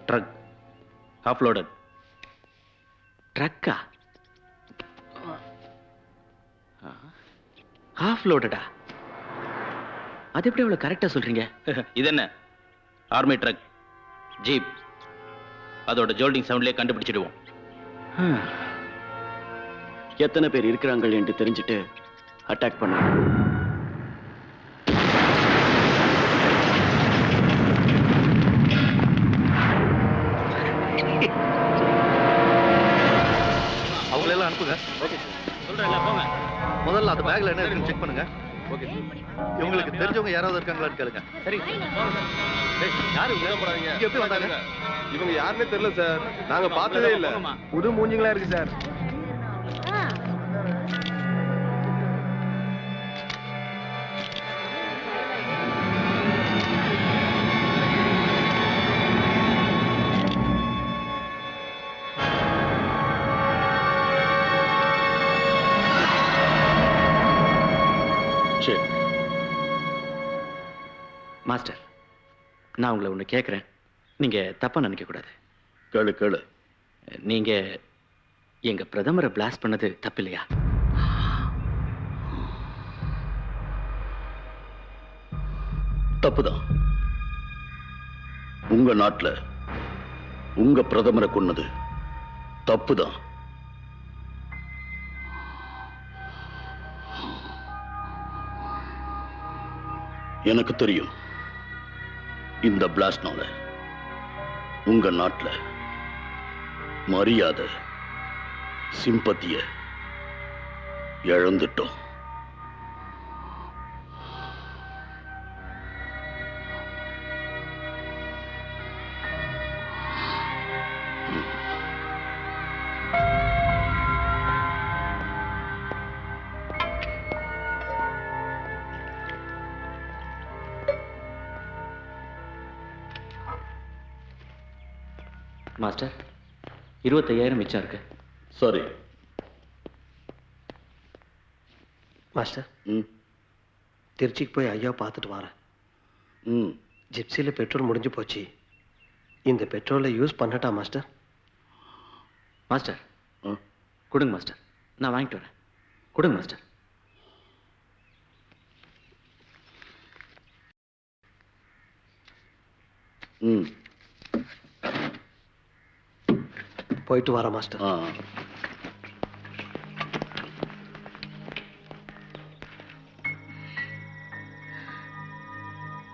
Truck half loaded. ட்ரக்கா? ஹாஃப் லோடடா? அது எப்படி அவ்வளவு கரெக்டா சொல்றீங்க? இது என்ன ஆர்மி ட்ரக், ஜீப். அதோட ஜோல்டிங் சவுண்ட்லயே கண்டுபிடிச்சிடுவோம். எத்தனை பேர் இருக்கிறாங்க என்று தெரிஞ்சுட்டு அட்டாக் பண்ண. அவங்களெல்லாம் அனுப்புங்க. ஓகே சொல்றேன், போங்க. முதல்ல அந்த பேக்ல என்ன இருக்குன்னு செக் பண்ணுங்க. ஓகே. இவங்களுக்கு தெரிஞ்சவங்க யாராவது இருக்காங்களான்னு கேளுங்க. சரி. யாரு உள்ள போறாங்க? இங்க எப்படி வந்தாங்க? இவங்க யாருன்னே தெரியல சார். நாங்க பார்த்ததே இல்ல. புது மூஞ்சிங்களா இருக்கு சார். மாஸ்டர், நான் உங்களை ஒன்று கேட்குறேன். நீங்க தப்பா நினைக்க கூடாது. கேளு கேளு. நீங்க எங்க பிரதமரை பிளாஸ்ட் பண்ணது தப்பு இல்லையா? தப்புதான். உங்க நாட்டுல உங்க பிரதமரை கொன்னது தப்புதான். எனக்கு தெரியும் இந்த பிளாஸ்ட்னால உங்க நாட்டுல மரியாதை, சிம்பத்திய இழந்துட்டோம். மாஸ்டர் 25,000 மிச்சம் இருக்கு. சரி மாஸ்டர், திருச்சிக்கு போய் ஐயா பார்த்துட்டு வரேன். ஜிப்சியில் பெட்ரோல் முடிஞ்சு போச்சு. இந்த பெட்ரோலை யூஸ் பண்ணட்டா மாஸ்டர்? மாஸ்டர் கொடுங்க மாஸ்டர், நான் வாங்கிட்டு வரேன். கொடுங்க மாஸ்டர். போயிட்டு வரேன் மாஸ்டர்.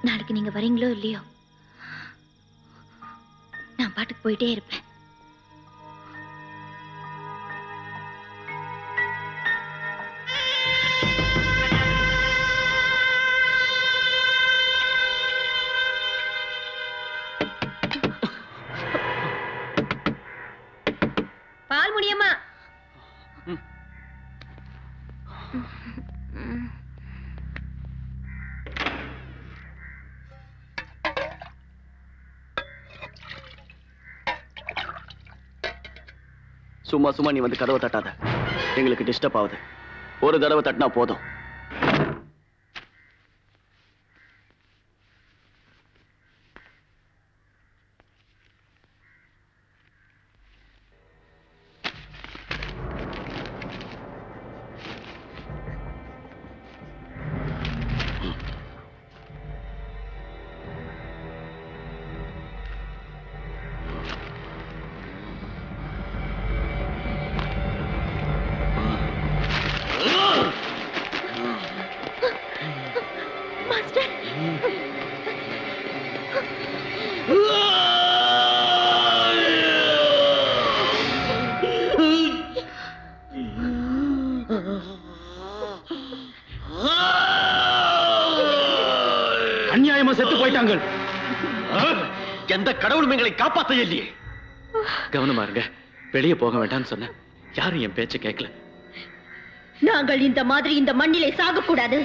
நாளைக்கு நீங்க வரீங்களோ இல்லையோ, நான் பாட்டுக்கு போயிட்டே இருப்பேன். பால்முனியம்மா, சும்மா சும்மா நீ வந்து கதவை தட்டாத, எங்களுக்கு டிஸ்டர்ப் ஆகுது. ஒரு தடவை தட்டினா போதும். அநியாயமா செத்து போயிட்டாங்க. எந்த கடவுளும் எங்களை காப்பாத்த இல்லையே. கவனமா இருங்க, வெளியே போக வேண்டாம்னு சொன்ன யாரும் என் பேச்ச கேட்கல. நாங்கள் இந்த மாதிரி இந்த மண்ணிலே சாகக்கூடாது.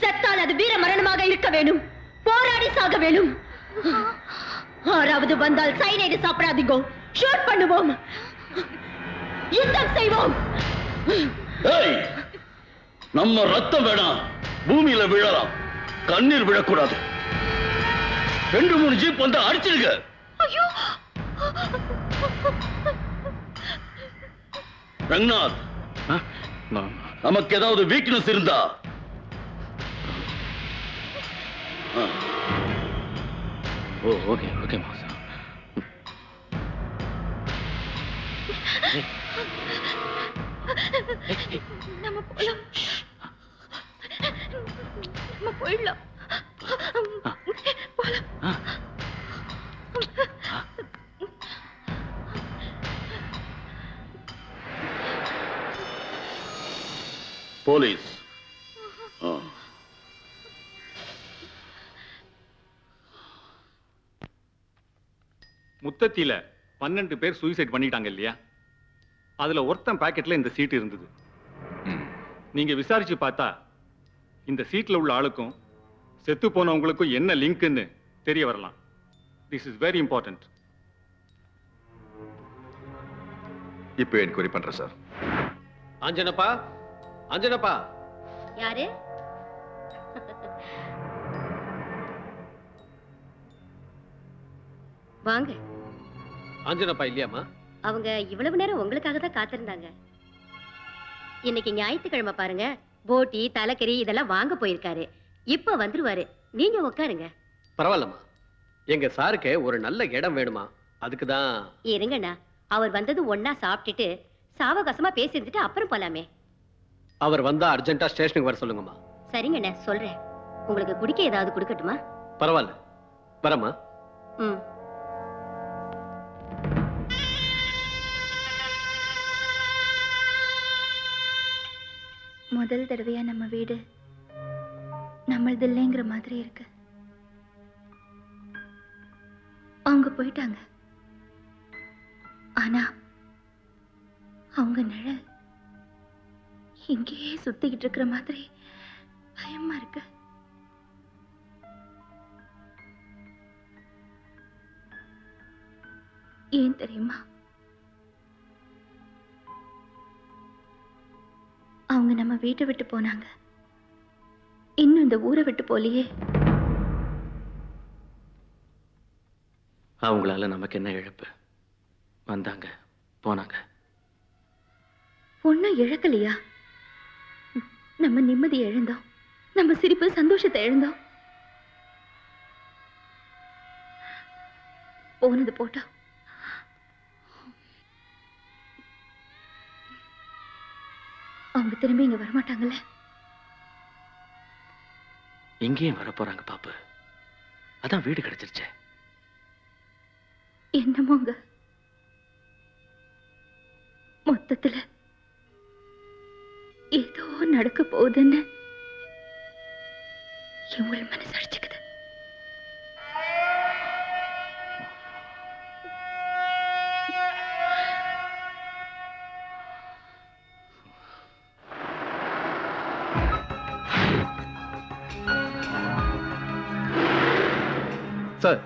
செத்தால் அது வீர மரணமாக இருக்க வேணும். போராடி சாக வேணும். ஆறாவது வந்தால் சைனைடு சாப்பிடாதீங்க. ஷூட் பண்ணுவோம், யுத்தம் செய்வோம். நம்ம ரத்தம் வேணாம், பூமியில விழலாம், கண்ணீர் விழக்கூடாது. 2-3 ஜீப் வந்து அடிச்சிருக்க. ரங்கநாத், நமக்கு ஏதாவது வீக்னஸ் இருந்தா ஓகே ஓகே மாசா. நம்ம போலாம், நம்ம போயிடலாம். போலாம். போலீஸ் முத்தத்தில 12 பேர் சூசைட் பண்ணிட்டாங்க இல்லையா? அதுல ஒருத்தன் பாக்கெட்ல இந்த சீட் இருந்தது. நீங்க விசாரிச்சு பார்த்தா இந்த சீட்ல உள்ள ஆளுக்கும் செத்து போனவங்களுக்கும் என்ன லிங்க்னு தெரிய வரலாம். This is very important. இப்போ என்கொயரி பண்றேன் சார். அஞ்சனப்பா, அஞ்சனப்பா. யாரு? வாங்க. அஞ்சனப்பா இல்லையாமா? அவங்க இவ்வளவு நேரம் உங்களுக்காக தான் காத்திருந்தாங்க. இன்னைக்கு ஞாயிற்றுக்கிழமை பாருங்க, போட்டி தலைக்கறி இதெல்லாம் வாங்க போயிருக்காரு. இப்ப வந்துருவாரு, நீங்க உட்காருங்க. பரவாயில்லம்மா, எங்க சாருக்கு ஒரு நல்ல இடம் வேணுமா, அதுக்குதான். இருங்கண்ணா, அவர் வந்தது ஒன்னா சாப்பிட்டுட்டு சாவகாசமா பேசி இருந்துட்டு அப்புறம் போலாமே. அவர் வந்தா அர்ஜென்ட்டா ஸ்டேஷனுக்கு வர சொல்லுங்கம்மா. சரிங்கண்ணா, சொல்றேன். உங்களுக்கு குடிக்க ஏதாவது கொடுக்கட்டுமா? பரவாயில்ல, வரமா. முதல் தடவையா நம்ம வீடு நம்மளது இல்லைங்கிற மாதிரி இருக்கு. அவங்க போயிட்டாங்க, ஆனா அவங்க நிழல் இங்கேயே சுத்திக்கிட்டு இருக்கிற மாதிரி பயமா இருக்கு. ஏன் தெரியுமா? அவங்க நம்ம வீட்டை விட்டு போனாங்க, இன்னும் இந்த ஊரை விட்டு போலியே. அவங்களால நமக்கு என்ன இழப்பு? வந்தாங்க, போனாங்க. ஒன்னும் இழக்கலையா? நம்ம நிம்மதியை இழந்தோம், நம்ம சிரிப்பு சந்தோஷத்தை இழந்தோம். போனது போட்டோம். அவங்க திரும்பி இங்க வரமாட்டாங்கல்ல? எங்கேயும் வரப்போறாங்க பாப்பு. அதான் வீடு கிடைச்சிருச்சே. என்னமோங்க, மொத்தத்துல ஏதோ நடக்க போகுதுன்னு இவங்க மனசு அடிச்சுக்குது. சார்,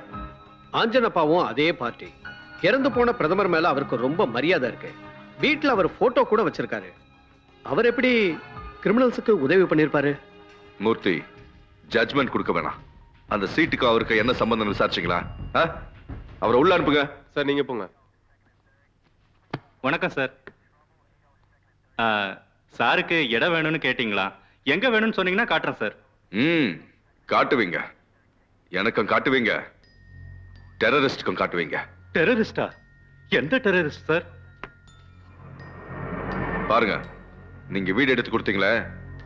ஆஞ்சனப்பாவும் அதே பார்ட்டி. இறந்து போன பிரதமர் மேல அவருக்கு ரொம்ப மரியாதை இருக்கு. வீட்டுல அவர் போட்டோ கூட வச்சிருக்காரு. அவர் எப்படி கிரிமினல்ஸுக்கு உதவி பண்ணிருப்பாரு? மூர்த்தி, ஜட்ஜ்மெண்ட் கொடுக்க வேணாம். அந்த சீட்டுக்கு அவருக்கு என்ன சம்பந்தம் விசாரிச்சீங்களா? அவரை உள்ள அனுப்புங்க. சார் நீங்க போங்க. வணக்கம் சார். சாருக்கு இடம் வேணும்னு கேட்டீங்களா? எங்க வேணும்னு சொன்னீங்கன்னா காட்டுறேன் சார். காட்டுவீங்க, எனக்கும் காட்டுவீங்க, டெரரிஸ்டுக்கும் காட்டுவீங்க. டெரரிஸ்டா? எந்த டெரரிஸ்ட் சார்? பாருங்க, நீங்க வீடு எடுத்து கொடுத்தீங்களே,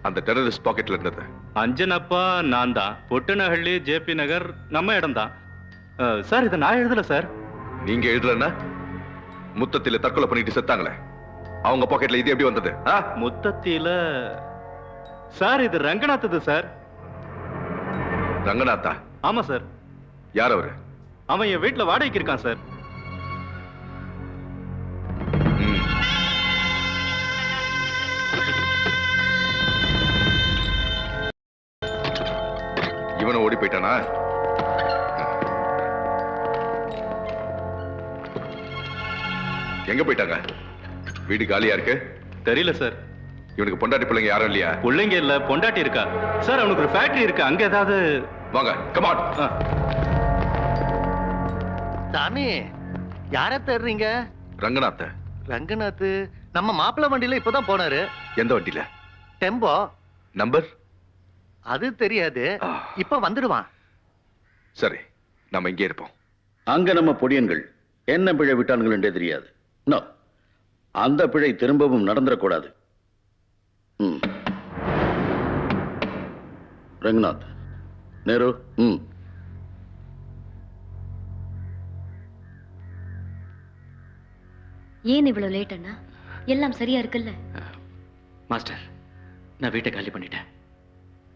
அந்த டெரரிஸ்ட் பாக்கெட்ல இருந்தது. அஞ்சனப்பா நான் தான். பொட்டுநஹள்ளி, ஜேபி நகர் நம்ம இடம் தான் சார். இதை நான் எழுதல சார். நீங்க எழுதலன்னா முத்தத்தில தற்கொலை பண்ணிட்டு செத்தாங்களே, அவங்க பாக்கெட்ல இது எப்படி வந்தது? முத்தத்தில சார் இது ரங்கநாத் சார். ரங்கநாத்தா? ஆமா சார். யார் அவரு? அவன் என் வீட்டுல வாடகைக்கு இருக்கான் சார். இவனை ஓடி போயிட்டானா? எங்க போயிட்டாங்க? வீடு காலியா இருக்கு. தெரியல சார். இவனுக்கு பொண்டாட்டி பிள்ளைங்க யாரும் இல்லையா? பிள்ளைங்க இல்ல, பொண்டாட்டி இருக்கா சார். அவனுக்கு ஒரு ஃபேக்டரி இருக்கு, அங்க ஏதாவது. வாங்க, கம் ஆன். சாமி, யார தேடுறீங்க? ரங்கநாத். ரங்கநாத் நம்ம மாப்பிள்ளை வண்டியில இப்பதான் போனாரு. எந்த வண்டியில? டெம்போ. நம்பர்? அது தெரியாது, இப்ப வந்துடுவான். சரி, நம்ம இங்கே இருப்போம். அங்க நம்ம பொடியன்கள் என்ன பிழை விட்டான்கள் என்றே தெரியாது. அந்த பிழை திரும்பவும் நடந்துடக்கூடாது. ரங்கநாத், நேரு. ஏன் இவ்வளவு லேட் அண்ணா? எல்லாம் சரியா இருக்குல்ல? மாஸ்டர், நான் வீட்டை காலி பண்ணிட்டேன்.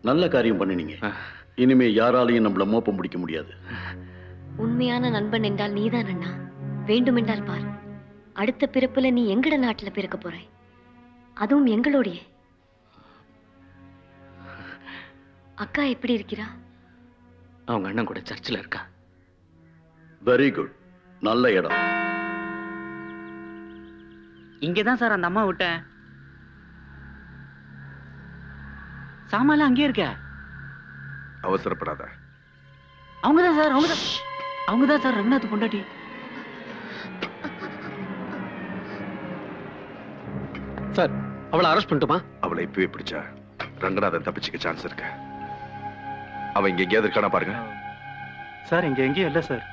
நல்ல காரியம் பண்ணினீங்க. இனிமே யாராலையும் நம்மள மோப்பம் பிடிக்க முடியாது. உண்மையான நண்பன் என்றால் நீதான் அண்ணா. வேண்டுமென்றால் பார், அடுத்த பிறப்புல நீ எங்கட நாட்டுல பிறக்க போறாய், அதுவும் எங்களோடைய. அக்கா எப்படி இருக்கிறா? அவங்க அண்ணன் கூட சர்ச்சில் இருக்கா. வெரி குட், நல்ல இடம். இங்கதான் சார் அந்த அம்மா விட்டேன். சாமான் அங்கே இருக்க. அவசரப்படாத. அவங்கதான் சார், அவங்கதான் சார் ரங்கநாத் பொண்டாட்டி. சார், அவளை அரெஸ்ட் பண்ணட்டுமா? அவளை இப்பவே பிடிச்சா ரங்கநாதன் தப்பிச்சுக்க சான்ஸ் இருக்கு. அவன் இங்க எங்கேயாவது இருக்கானா பாருங்க. சார் இங்க எங்கேயும் இல்ல சார்.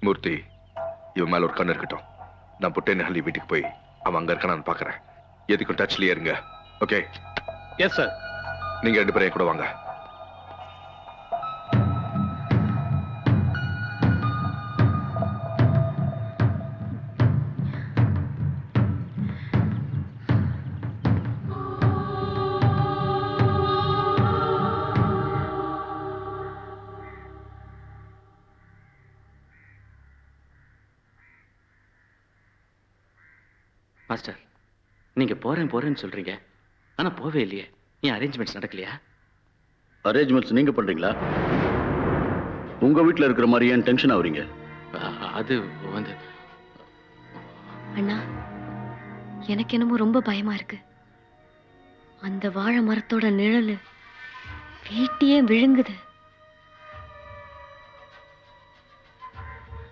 மூர்த்தி, இவன் மேல ஒரு கண்ணு இருக்கட்டும். நான் புட்டேனஹள்ளி வீட்டுக்கு போய் அவன் அங்க இருக்கானான்னு பாக்குறேன். எதுக்கும் டச்லயே இருங்க. ஓகே? Yes sir. நீங்க 2 பேரும் என் கூட வாங்க. மாஸ்டர், நீங்க போறேன்னு சொல்றீங்க, ஆனா போவே இல்லையே. ஏன் அரேஞ்ச்மெண்ட்ஸ் நடக்கலையா? அரேஞ்ச்மெண்ட்ஸ் நீங்க பண்றீங்களா? உங்க வீட்ல இருக்கிற மாதிரி ஏன் டென்ஷன் ஆகுறீங்க? அது வந்து அண்ணா, எனக்கு என்னமோ ரொம்ப பயமா இருக்கு. அந்த வாழை மரத்தோட நிழல் வீட்டையே விழுங்குது.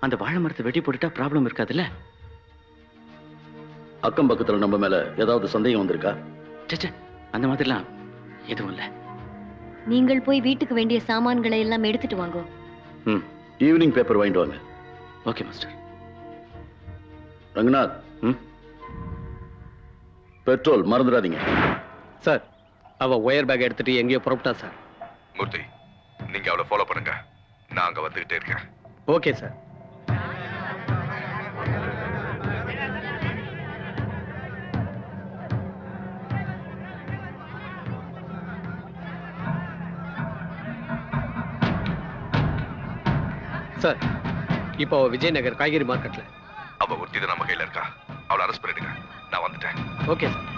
அந்த வாழை மரத்தை வெட்டி போட்டுட்டா ப்ராப்ளம் இருக்காதுல்ல? அக்கம் பக்கத்துல நம்ம மேல ஏதாவது சந்தேகம் வந்திருக்கா? சே, அந்த மாதிரிலாம் எதுவும் இல்ல. நீங்கள் போய் வீட்டுக்கு வேண்டிய சாமான்களை எல்லாம் எடுத்துட்டு வாங்க. ஈவினிங் பேப்பர் வாங்கிட்டு வாங்க. Okay master. ரங்கநாத், பெட்ரோல் மறந்துடாதீங்க. சார், அவ ஒயர் பேக் எடுத்துட்டு எங்கேயோ புறப்பட்டா சார். மூர்த்தி, நீங்க அவளை ஃபாலோ பண்ணுங்க. நான் அங்க வந்துகிட்டே இருக்கேன். Okay sir. சார், இப்போ விஜயநகர் காய்கறி மார்க்கெட்ல. அவ ஒருத்தி தான் நம்ம கையில இருக்கா. அவளை அரெஸ்ட் பண்ணிடுங்க. நான் வந்துட்டேன். Okay sir.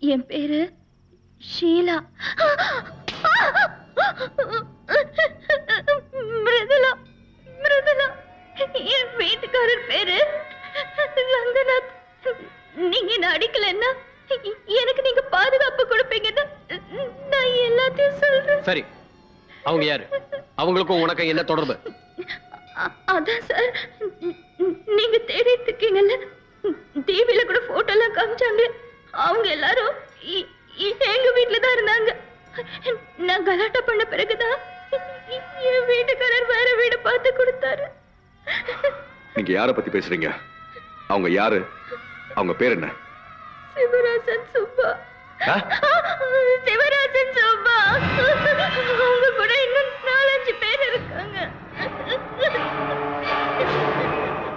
என் பேரு ஷீலா. மிருதுலா. என் வீட்டுக்காரர் பேரு ரங்கநாத். நீங்க என்ன அடிக்கலன்னா எனக்கு நீங்க பாதுகாப்பு கொடுப்பீங்கன்னு நான் எல்லாத்தையும் சொல்றேன். சரி, அவங்க யாரு? அவங்களுக்கும் உனக்கு என்ன தொடர்பு? அதான் சார், நீங்க தேடிட்டு இருக்கீங்கல்ல, டிவில கூட போட்டோ எல்லாம் காமிச்சாங்க. அவங்க எல்லாரும் எங்க வீட்டுல தான் இருந்தாங்க. நான் கலாட்டா பண்ண பிறகுதான் என் வீட்டுக்காரர் வேற வீடு பார்த்து கொடுத்தாரு. நீங்க யார பத்தி பேசுறீங்க? அவங்க யாரு? அவங்க பேர் என்ன? சிவராசன் சுப்பா. சிவராசன் சுப்பா. அவங்க கூட இன்னும் 4-5 பேர் இருக்காங்க.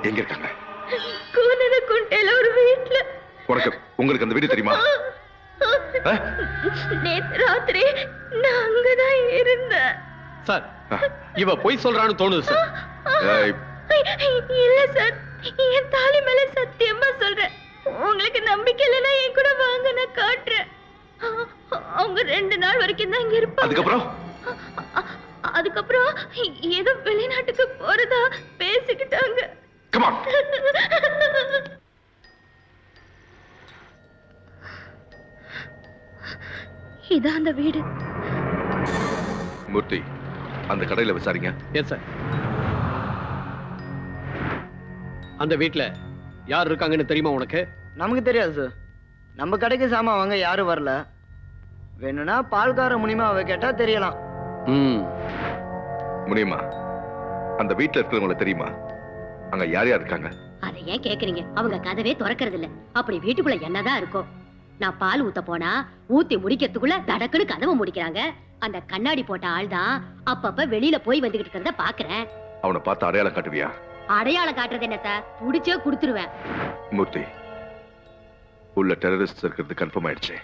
எங்க இருக்காங்க? கூனரகுண்டையில ஒரு வீட்டுல. உங்களுக்கு அந்த வீடு தெரியுமா? நேத்து ராத்திரி நான் அங்கதான் இருந்தேன். சார், இவ பொய் சொல்றான்னு தோணுது சார். இல்ல சார், என் தாலி மேல சத்தியமா சொல்றேன். உங்களுக்கு நம்பிக்கை இல்லைன்னா என் கூட வாங்க, நான் காட்டுறேன். அவங்க 2 நாள் வரைக்கும் தான் இங்க இருப்பாங்க. அதுக்கப்புறம் ஏதோ வெளிநாட்டுக்கு போறதா பேசிக்கிட்டாங்க. இதான் அந்த வீடு. மூர்த்தி, அந்த கடையில விசாரிங்க. Yes sir. அந்த வீட்ல யார் இருக்காங்கன்னு தெரியுமா உனக்கு? நமக்கு தெரியாது சார். நம்ம கடைக்கு சாமான் வாங்க யாரும் வரல. வேணும்னா பால்கார முனிமாவை கேட்டா தெரியலாம். முனிமா, அந்த வீட்டுல இருக்கிறவங்கள தெரியுமா? அங்க யார் யார் இருக்காங்க? அதை ஏன் கேக்குறீங்க? அவங்க கதவே திறக்கிறது இல்ல. அப்படி வீட்டுக்குள்ள என்னதான் இருக்கும்? நான் பால் ஊத்த போனா ஊத்தி முடிக்கிறதுக்குள்ள தடக்குன்னு கதவை முடிக்கிறாங்க. அந்த கண்ணாடி போட்ட ஆள் தான் அப்பப்ப வெளியில போய் வந்துகிட்டு இருக்கிறத பாக்குறேன். அவனை பார்த்து அடையாளம் காட்டுவியா? அடையாளம் காட்டுறது என்ன சார்? புடிச்சே குடுத்துருவேன். மூர்த்தி, உள்ள டெரரிஸ்ட் இருக்கிறது கன்ஃபார்ம் ஆயிடுச்சு.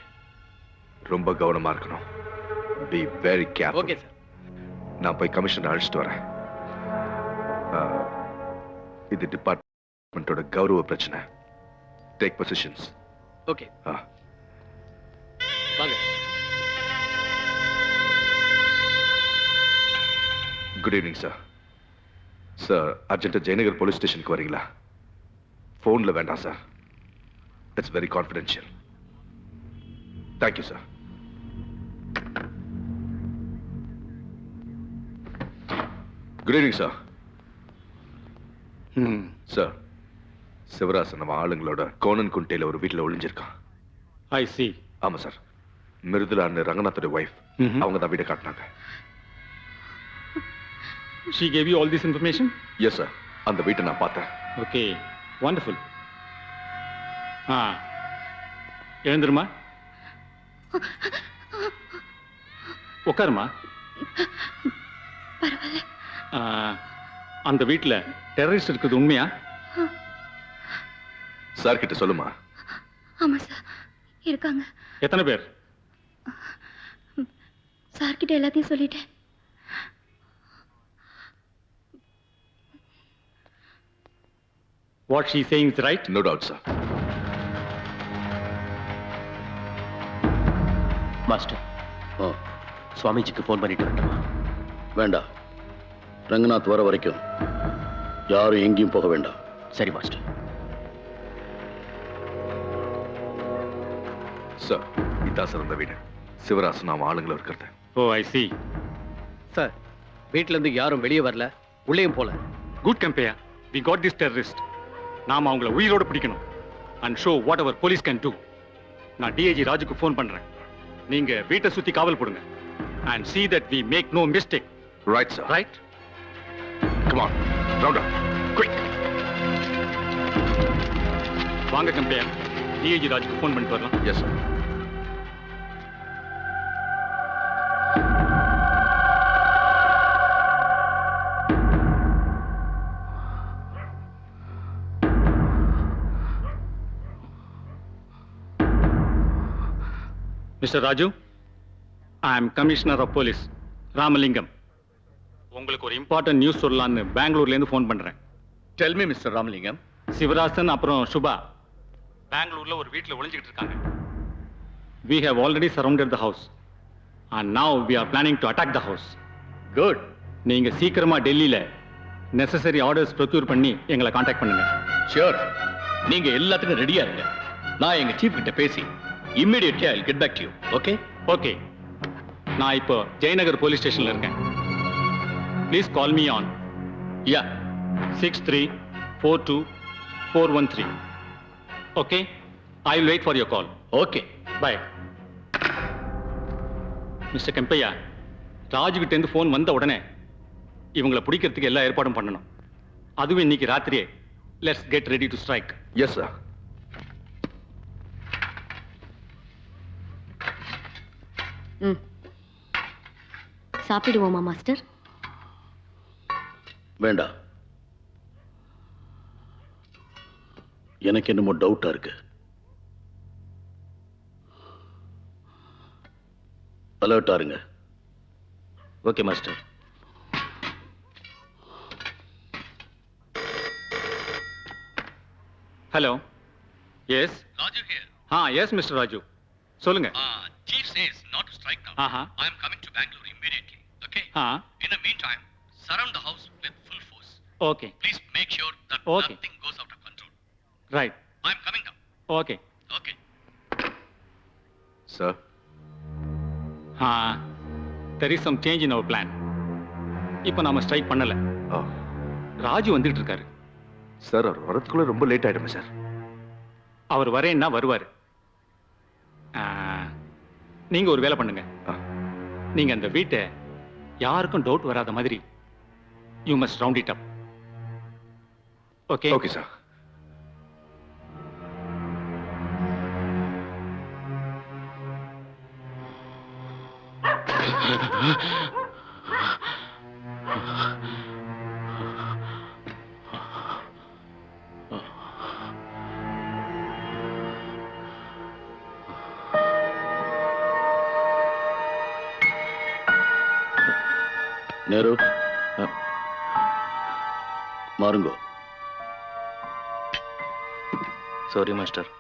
ரொம்ப கவனமா இருக்கணும். Be very careful. Okay sir. நான் போய் கமிஷனர் அழைச்சிட்டு வரேன். இது டிபார்ட்மெண்டோட கௌரவ பிரச்சனை. Take positions. ஓகே. வாங்க. Good evening sir. சார், அர்ஜென்ட்டா ஜெயநகர் போலீஸ் ஸ்டேஷனுக்கு வரீங்களா? போன்ல வேண்டாம் sir. It's very confidential. Thank you sir. Good evening sir. Sir, Sivarasan நம்ம ஆளுங்களோட கோணன் குண்டையில ஒரு வீட்டில் ஒளிஞ்சிருக்கான். ஐ சி. ஆமா சார். மிருதுலான்னு ரங்கநாத்தோட ஒய்ஃப் அவங்க தான் வீட்டை காட்டினாங்க. She gave you all this information? S sir. அந்த வீட்டை நான் பார்த்தேன். Okay, wonderful. எழுந்துருமா, உட்காருமா. அந்த வீட்டில் டெரரிஸ்ட் இருக்குது உண்மையா? சார் கிட்ட சொல்லுமா. ஆமா சார், இருக்காங்க. எத்தனை பேர்? சார் கிட்ட எல்லாத்தையும் சொல்லிட்டேன். What she is saying is right? No doubt, sir. Master, சுவாமிஜிக்கு ஃபோன் பண்ணிட்டு வரட்டுமா? வேண்டாம். ரங்கநாத் வர வரைக்கும் யாரும் எங்கேயும் போக வேண்டாம். சரி மாஸ்டர். சார், இதான் சார் அந்த வீடு. சிவராசன் நாம ஆளுங்களும் இருக்கிறது. ஓ, ஐ சி. சார், வீட்டுல இருந்து யாரும் வெளியே வரல, உள்ளேயும் போல. Good compare. We got this terrorist. நாம அவங்கள உயிரோடு பிடிக்கணும். And show whatever police can do. நான் டிஐஜி ராஜுக்கு ஃபோன் பண்றேன். நீங்க வீட்டை சுத்தி காவல் போடுங்க. And see that we make no mistake. Right, sir. Right? Come on. Round up. Quick. வாங்க கம்பேர். டிஐஜி ராஜுக்கு ஃபோன் பண்ணிட்டு வரலாம். Yes, sir. Mr. Raju, I am Commissioner of Police, Ramalingam. உங்களுக்கு ஒரு இம்பார்ட்டன்ட் நியூஸ் சொல்லலாம்னு பெங்களூர்ல இருந்து ஃபோன் பண்றேன். Tell me, Mr. Ramalingam. Sivarasan அப்புறம் சுபா பெங்களூர்ல ஒரு வீட்ல ஒளிஞ்சிட்டு இருக்காங்க. We have already surrounded the house and now we are planning to attack the house. Good. நீங்க சீக்கிரமா டெல்லியில necessary orders procure பண்ணி எங்களை கான்டாக்ட் பண்ணுங்க. Sure. நீங்க எல்லாத்துக்கும் ரெடியா இருங்க. நான் எங்க சீஃப் கிட்ட பேசி immediately I'll get back to you. Okay? Okay. நான் இப்போ ஜெயநகர் போலீஸ் ஸ்டேஷன்ல இருக்கேன். Please call me on 63424113. Okay? I will wait for your call. Okay. Bye. Mister Kempaiah, Raju கிட்ட இருந்து ஃபோன் வந்த உடனே இவங்களை பிடிக்கிறதுக்கு எல்லா ஏற்பாடும் பண்ணணும். அதுவும் இன்னைக்கு ராத்திரியே. Let's get ready to strike. Yes, sir. சாப்பிடுவோமா மாஸ்டர்? வேண்டாம். எனக்கு என்னமோ டவுட்டா இருக்கு. அலர்ட்டா இருங்க. Okay master. Hello. Yes Raju here. Yes mister Raju, சொல்லுங்க. Chief says not to strike now. I am coming to Bangalore immediately. Okay? In the meantime, surround the house with full force. Okay. Please make sure that Okay. nothing goes out of control. Right. I am coming now. Okay. Okay. Sir. There is some change in our plan. இப்போ நாம ஸ்ட்ரைக் பண்ணல. ராஜு வந்துட்டு இருக்காரு. சார், அவர் வரதுக்குள்ள ரொம்ப லேட் ஆயிடுமே சார். அவர் வரேன்னா வருவாரு. நீங்க ஒரு வேலை பண்ணுங்க. நீங்க அந்த வீட்டை யாருக்கும் டவுட் வராத மாதிரி you must round it up. Okay? Okay sir. Nehru, மாறுங்கோ. Sorry master.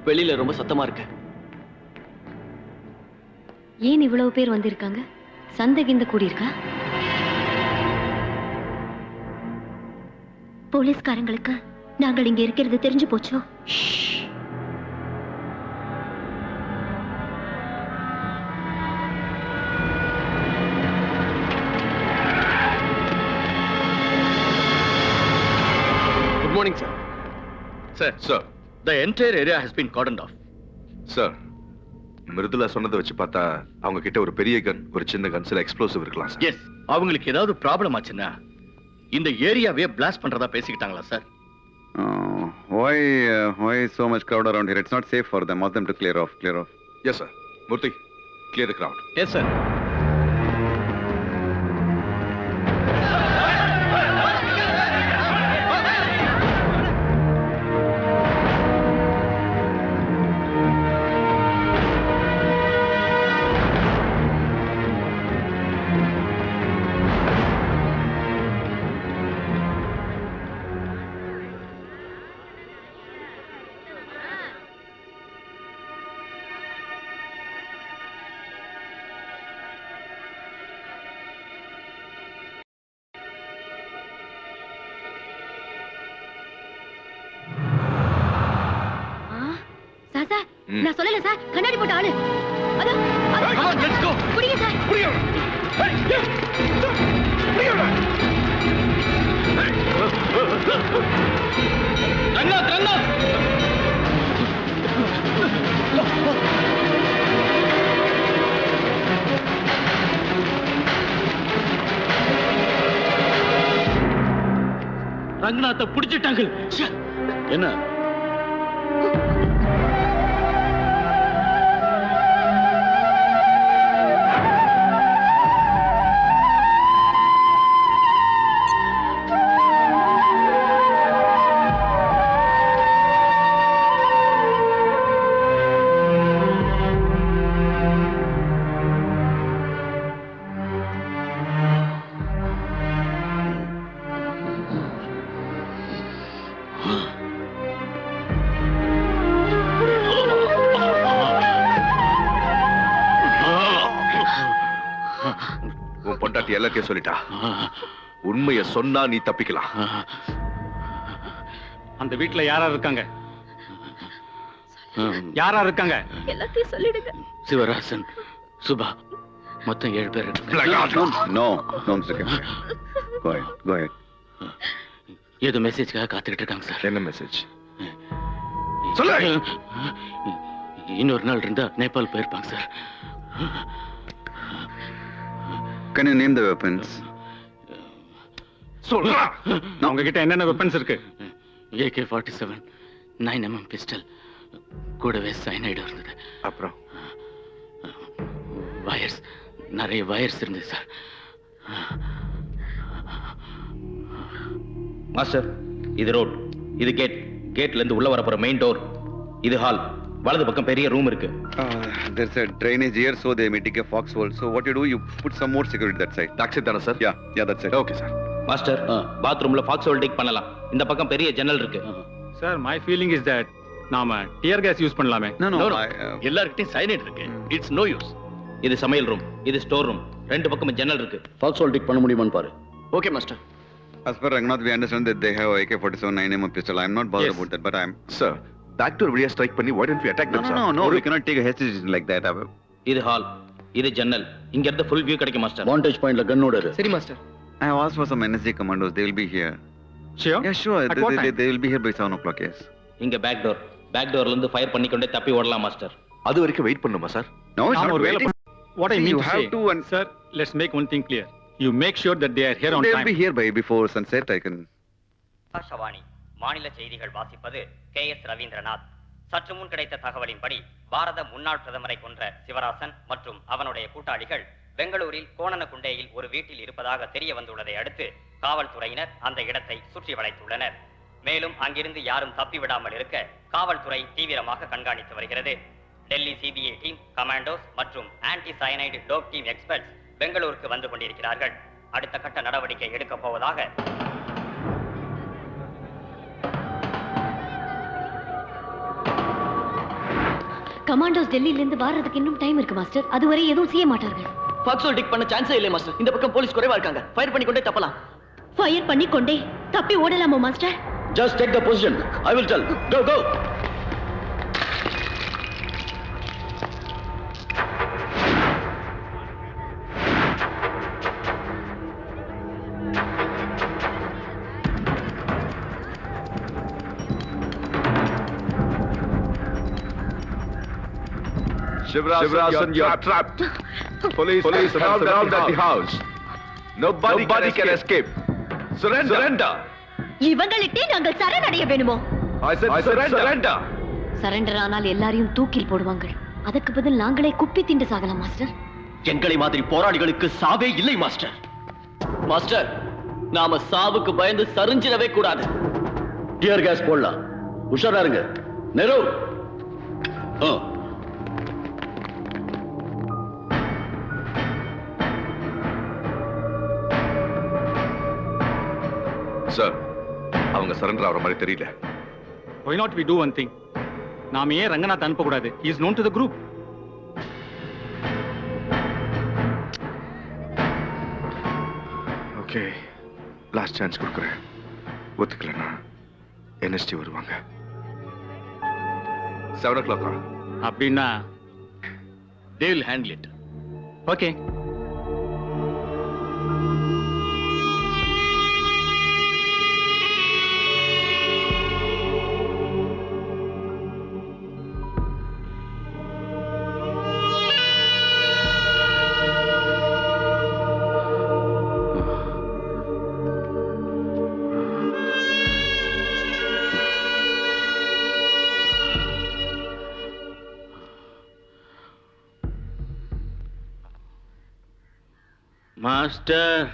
வெளியில ரொம்ப சத்தமா இருக்கு. ஏன் இவ்வளவு பேர் வந்திருக்காங்க? சந்தை கிந்த கூடியிருக்கா? போலீஸ்காரங்களுக்கு நாங்கள் இங்க இருக்கிறது தெரிஞ்சு போச்சோ? Good morning, sir. Sir, the entire area has been cordoned off. Sir, Mridula சொன்னதை வச்சு பார்த்தா அவங்க கிட்ட ஒரு பெரிய கன், ஒரு சின்ன கன், சில எக்ஸ்ப்ளோசிவ் இருக்கலாம் சார். எஸ், அவங்களுக்கு ஏதாவது ப்ராப்ளம் ஆச்சுன்னா இந்த ஏரியாவே பிளாஸ்ட் பண்றதா பேசிக்கிட்டாங்களா sir? Why so much crowd around here? It's not safe for them. Ask them to clear off. Yes, sir. Murthy, clear the crowd. Yes, sir. நான் சொல்லல சார், கண்ணாடி போட்ட ஆளு. அதோ புடிங்க சார். ரங்கநாத்தை பிடிச்சிட்டாங்க. என்ன? எல்லாத்தையும் சொல்லிட்டா. உண்மையை சொன்னா நீ தப்பிக்கலாம். அந்த வீட்டுல யாரா இருக்காங்க? யாரா இருக்காங்க? எல்லாத்தையும் சொல்லிடுங்க. சிவராசன், சுபா, மொத்தம் 7 பேர் இருக்காங்க. No, Mr. Kemp. Go ahead. ஏதோ மெசேஜ்க்காக காத்துக்கிட்டு இருக்காங்க சார். என்ன மெசேஜ்? சொல்லு. இன்னொரு நாள் இருந்தா நேபாள் போயிருப்பாங்க sir. Can you name the weapons? சொல்றா. அவங்க கிட்ட என்னென்ன வெப்பன்ஸ் இருக்கு? AK-47, 9mm பிஸ்டல், கூடவே சைனைடு இருந்தது. அப்புறம் வயர்ஸ், நிறைய வயர்ஸ் இருந்தது சார். மாஸ்டர், இது ரோட், இது கேட்ல இருந்து உள்ள வரப்போற மெயின் டோர், இது ஹால், வலது பக்கம் பெரிய ரூம் இருக்கு. There's a drainage here, so they may dig a foxhole. So what you do, you put some more security that side. That's it, sir? Yeah, that's it. Okay, sir. Master, பாத்ரூம்ல ஃபாக்ஸ் டிக் பண்ணலாம். இந்த பக்கம் பெரிய ஜன்னல் இருக்கு. Sir, my feeling is that நாம டியர் கேஸ் யூஸ் பண்ணலாமே. No. எல்லார்கிட்டயும் சைனைட் இருக்கு. It's no use. இது சமையல் ரூம், இது ஸ்டோர் ரூம். ரெண்டு பக்கமும் ஜன்னல் இருக்கு. ஃபாக்ஸ் டிக் பண்ண முடியுமான்னு பாரு. Okay, master. As per Rangnath, we understand that they have AK-47 9mm pistol. I'm not bothered about that, but I'm... Sir, back door வழியா strike பண்ணி, why don't we attack them, sir? No, we cannot take a hasty decision like that. இது ஹால், இது ஜன்னல். இங்க இருந்து full view கிடைக்கும் மாஸ்டர். Vantage pointல கன்னோட இரு. சரி master. I have asked for some NSG commandos. They will be here. Sure? Yeah, sure. They will be here by 7 o'clock, yes. இங்க பேக் டோர்ல இருந்து ஃபயர் பண்ணிக்கொண்டே தப்பி ஓடலாம் மாஸ்டர். அது வரைக்கும் வெயிட் பண்ணுமா sir? No, it's not waiting. What I mean you to have say, to and sir, let's make one thing clear. You make sure that they are here on time. They will be here by before sunset. I can... Akashvani மாநில செய்திகள் வாசிப்பது KS ரவீந்திரநாத். சற்று முன் கிடைத்த தகவலின்படி பாரத முன்னாள் பிரதமரை கொன்ற சிவராசன் மற்றும் அவனுடைய கூட்டாளிகள் பெங்களூரில் கோணனகுண்டேயில் ஒரு வீட்டில் இருப்பதாக தெரிய வந்துள்ளதை அடுத்து காவல்துறையினர் அந்த இடத்தை சுற்றி வளைத்துள்ளனர். மேலும் அங்கிருந்து யாரும் தப்பிவிடாமல் இருக்க காவல்துறை தீவிரமாக கண்காணித்து வருகிறது. டெல்லி CBI டீம், கமாண்டோஸ் மற்றும் anti cyanide dope team experts பெங்களூருக்கு வந்து கொண்டிருக்கிறார்கள். அடுத்த கட்ட நடவடிக்கை எடுக்கப் போவதாக கமாண்டோஸ் டெல்லியில இருந்து வர்றதுக்கு இன்னும் டைம் இருக்கு மாஸ்டர். அதுவரை எதுவும் செய்ய மாட்டார்கள். பாக்ஸோல் டிக் பண்ண சான்ஸே இல்லை மாஸ்டர். இந்த பக்கம் போலீஸ் குறைவா இருக்காங்க. ஃபயர் பண்ணி கொண்டே தப்பலாம். ஃபயர் பண்ணி கொண்டே தப்பி ஓடலாமா master? Just take the position. I will tell. Go, go. Shivarasan, you're trapped. Police surrounded the house. Nobody can escape. Surrender. இவங்களிட்டே நாங்கள் சரணடைய வேணுமோ? I said surrender. சரண்டர் ஆனால் எல்லாரையும் தூக்கில் போடுவாங்க. அதுக்கு பதில் நாங்களே குப்பி திண்டு சாகலாம் மாஸ்டர். எங்களை மாதிரி போராளிகளுக்கு சாவே இல்லை மாஸ்டர். மாஸ்டர், நாம சாவுக்கு பயந்து சரிஞ்சிடவே கூடாது. டியர் கேஸ் போடலாம். உஷாரா இருங்க. நெரு. சார், அவங்க சரண்டர் ஆகிற மாதிரி தெரியல. Why not we do one thing? நாம ஏன் ரங்கநாத் அனுப்ப கூடாது? He is known to the group. Okay, last chance கொடுக்குறேன். ஒத்துக்கலன்னா NST வருவாங்க. 7 o'clock. அப்படின்னா they will handle it. Okay. Master,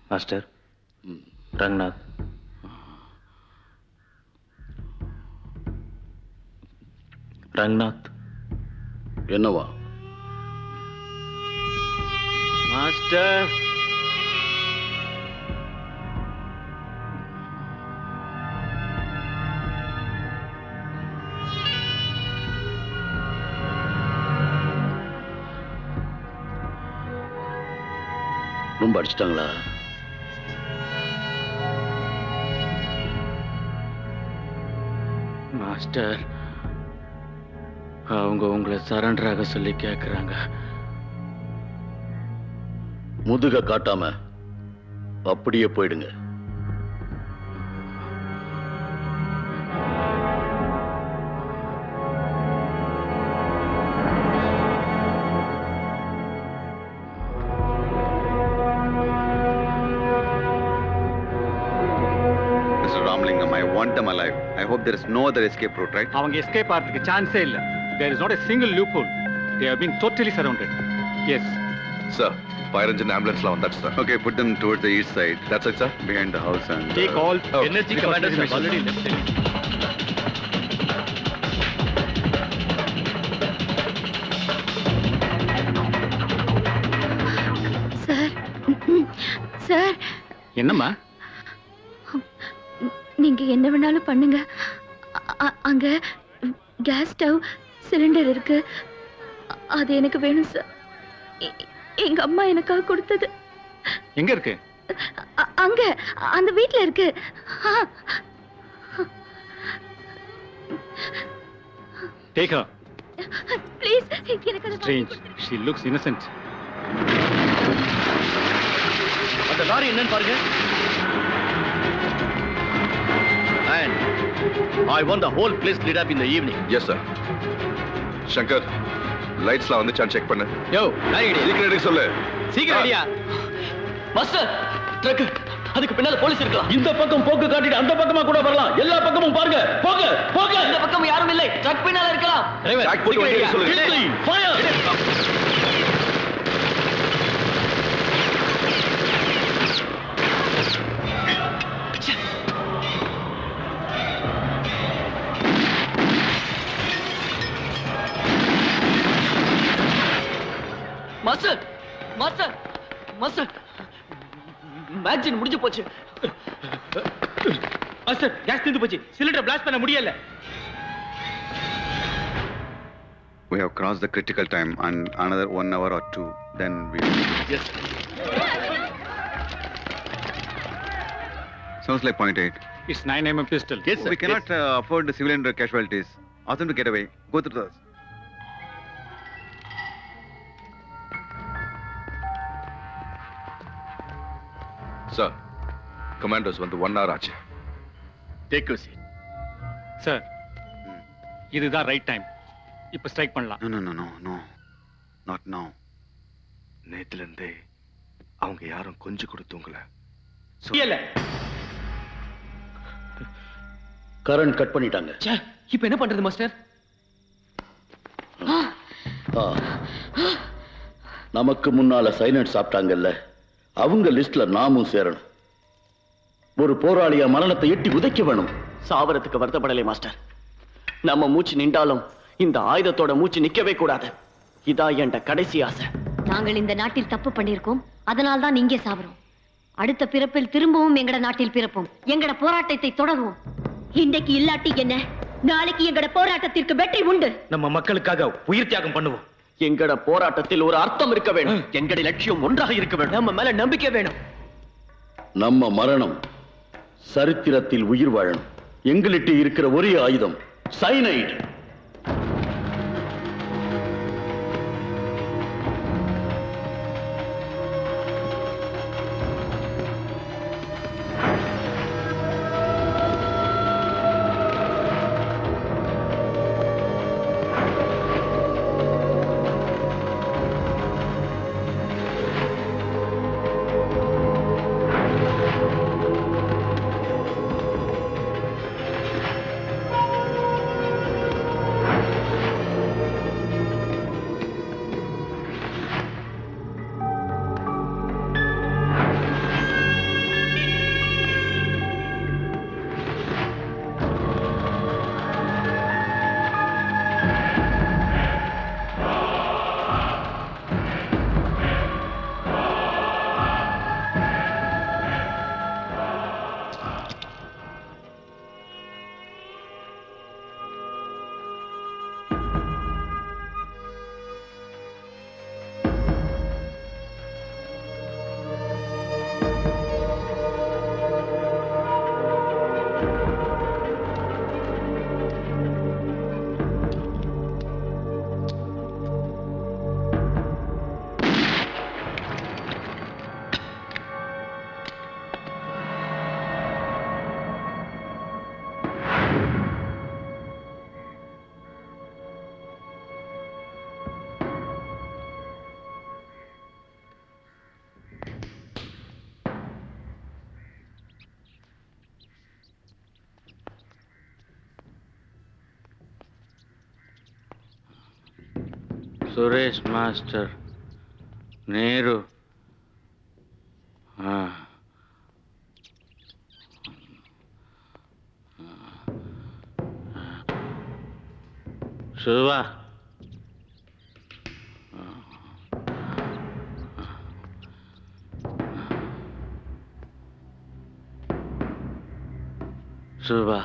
master, Ranganath. Ranganath என்னவா? மாஸ்டர், ரொம்ப அடிச்சிட்டாங்களா? மாஸ்டர், அவங்க உங்களை சரண்டராக சொல்லி கேட்கிறாங்க. முதுக காட்டாம அப்படியே போயிடுங்க. I hope there is no other escape route, right? அவங்க escape ஆகிறதுக்கு சான்ஸே இல்ல. There is not a single loophole. They have been totally surrounded. Yes. Sir, fire engine ambulance la vandachu sir. Okay, put them towards the east side. That's it sir. Behind the house and take all energy commanders have already left it. Sir. என்னம்மா? நீங்க என்ன வேணாலும் பண்ணுங்க. அங்க கேஸ் ஸ்டவ் சிலிண்டர் இருக்கு. அது எனக்கு வேணும் சார். எங்க அம்மா எனக்காக கொடுத்தது. எங்க இருக்கு? அங்க அந்த வீட்ல இருக்கு. Take her. Please, எனக்கு அது Strange. She looks innocent. அந்த லாரி என்னன்னு பாருங்க. And I want the whole place lit up in the evening. Yes sir. Shankar, lights la vandu check பண்ணு. யோ, லாரி ரெடி. சீக்கிரம் ரெடி சொல்லு. சீக்கிரம் ரெடியா? மாஸ்டர், ட்ரக் அதுக்கு பின்னால போலீஸ் இருக்கலாம். இந்த பக்கம் போக்கு காட்டிட்டு அந்த பக்கமா கூட வரலாம். எல்லா பக்கமும் பாருங்க. போங்க, போங்க. இந்த பக்கம் யாரும் இல்லை. ட்ரக் பின்னால இருக்கலாம். டிரைவர், ட்ரக் போட்டு வண்டியை சொல்லு. ஃபயர். மாஸ்டர், மாஸ்டர், மாஸ்டர், மேக்சின் முடிஞ்சு போச்சு. மாஸ்டர் கேஸ் தீர்ந்து போச்சு. சிலிண்டர் பிளாஸ்ட் பண்ண முடியல. We have crossed the critical time and another 1 hour or 2 then we Yes. Sounds like point 8. It's 9mm pistol. Yes, sir. We cannot afford the civilian casualties. Ask them to get away. Go through this. Sir, commanders வந்து 1 hour ஆச்சு. Take your seat. சார் இதுதான் ரைட் டைம். இப்ப ஸ்ட்ரைக் பண்ணலாம். No. Not now. நேத்துல இருந்தே அவங்க யாரும் கொஞ்சம் கூட தூங்கல. இல்ல. கரண்ட் கட் பண்ணிட்டாங்க. இப்ப என்ன பண்றது மாஸ்டர்? நமக்கு முன்னால சைனட் சாப்பிட்டாங்கல்ல, அவங்க லிஸ்ட்ல நாமும் சேரணும். ஒரு போராளியா மரணத்தை எட்டி உதைக்க வேணும். சாவரத்துக்கு வருத்தப்படலை மாஸ்டர். நம்ம மூச்சு நின்றாலும் இந்த ஆயுதத்தோட மூச்சு நிக்கவே கூடாது. இதான் என் கடைசி ஆசை. நாங்கள் இந்த நாட்டில் தப்பு பண்ணிருக்கோம், அதனால் தான் இங்கே சாவறோம். அடுத்த பிறப்பில் திரும்பவும் எங்கட நாட்டில் பிறப்போம். எங்கட போராட்டத்தை தொடருவோம். இன்றைக்கு இல்லாட்டி என்ன, நாளைக்கு எங்கட போராட்டத்திற்கு வெற்றி உண்டு. நம்ம மக்களுக்காக உயிர் தியாகம் பண்ணுவோம். எங்கட போராட்டத்தில் ஒரு அர்த்தம் இருக்க வேண்டும். எங்கட லட்சியம் ஒன்றாக இருக்க வேண்டும். நம்ம மேல நம்பிக்கை வேணும். நம்ம மரணம் சரித்திரத்தில் உயிர் வாழணும். எங்களிட்டு இருக்கிற ஒரே ஆயுதம் சைனைட். சுரேஷ் மாஸ்டர், நேரு, சிவா, சிவா,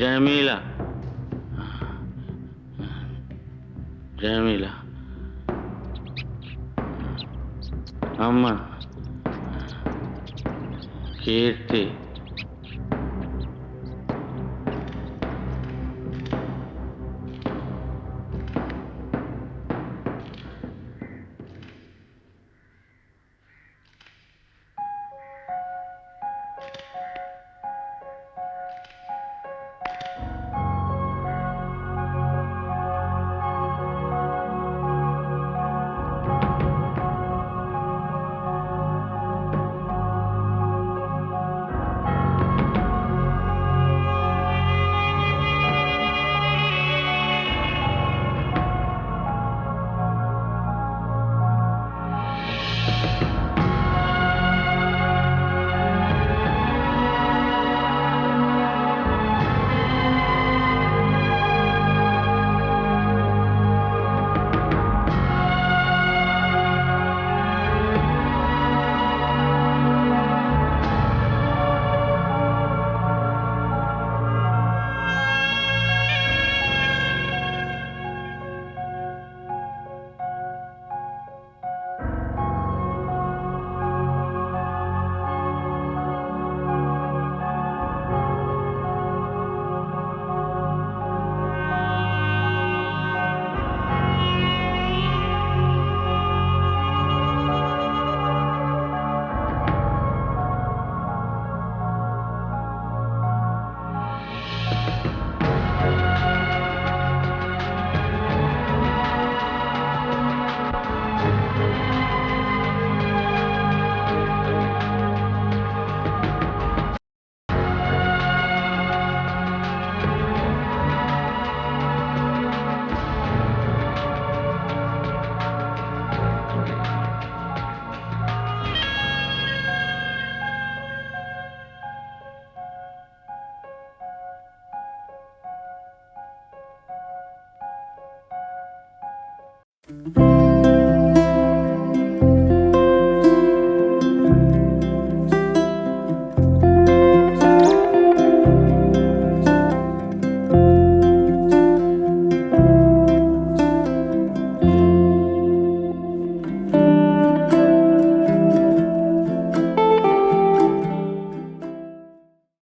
ஜமீலா, ஜமீலா, அம்மா, கீர்த்தி, வா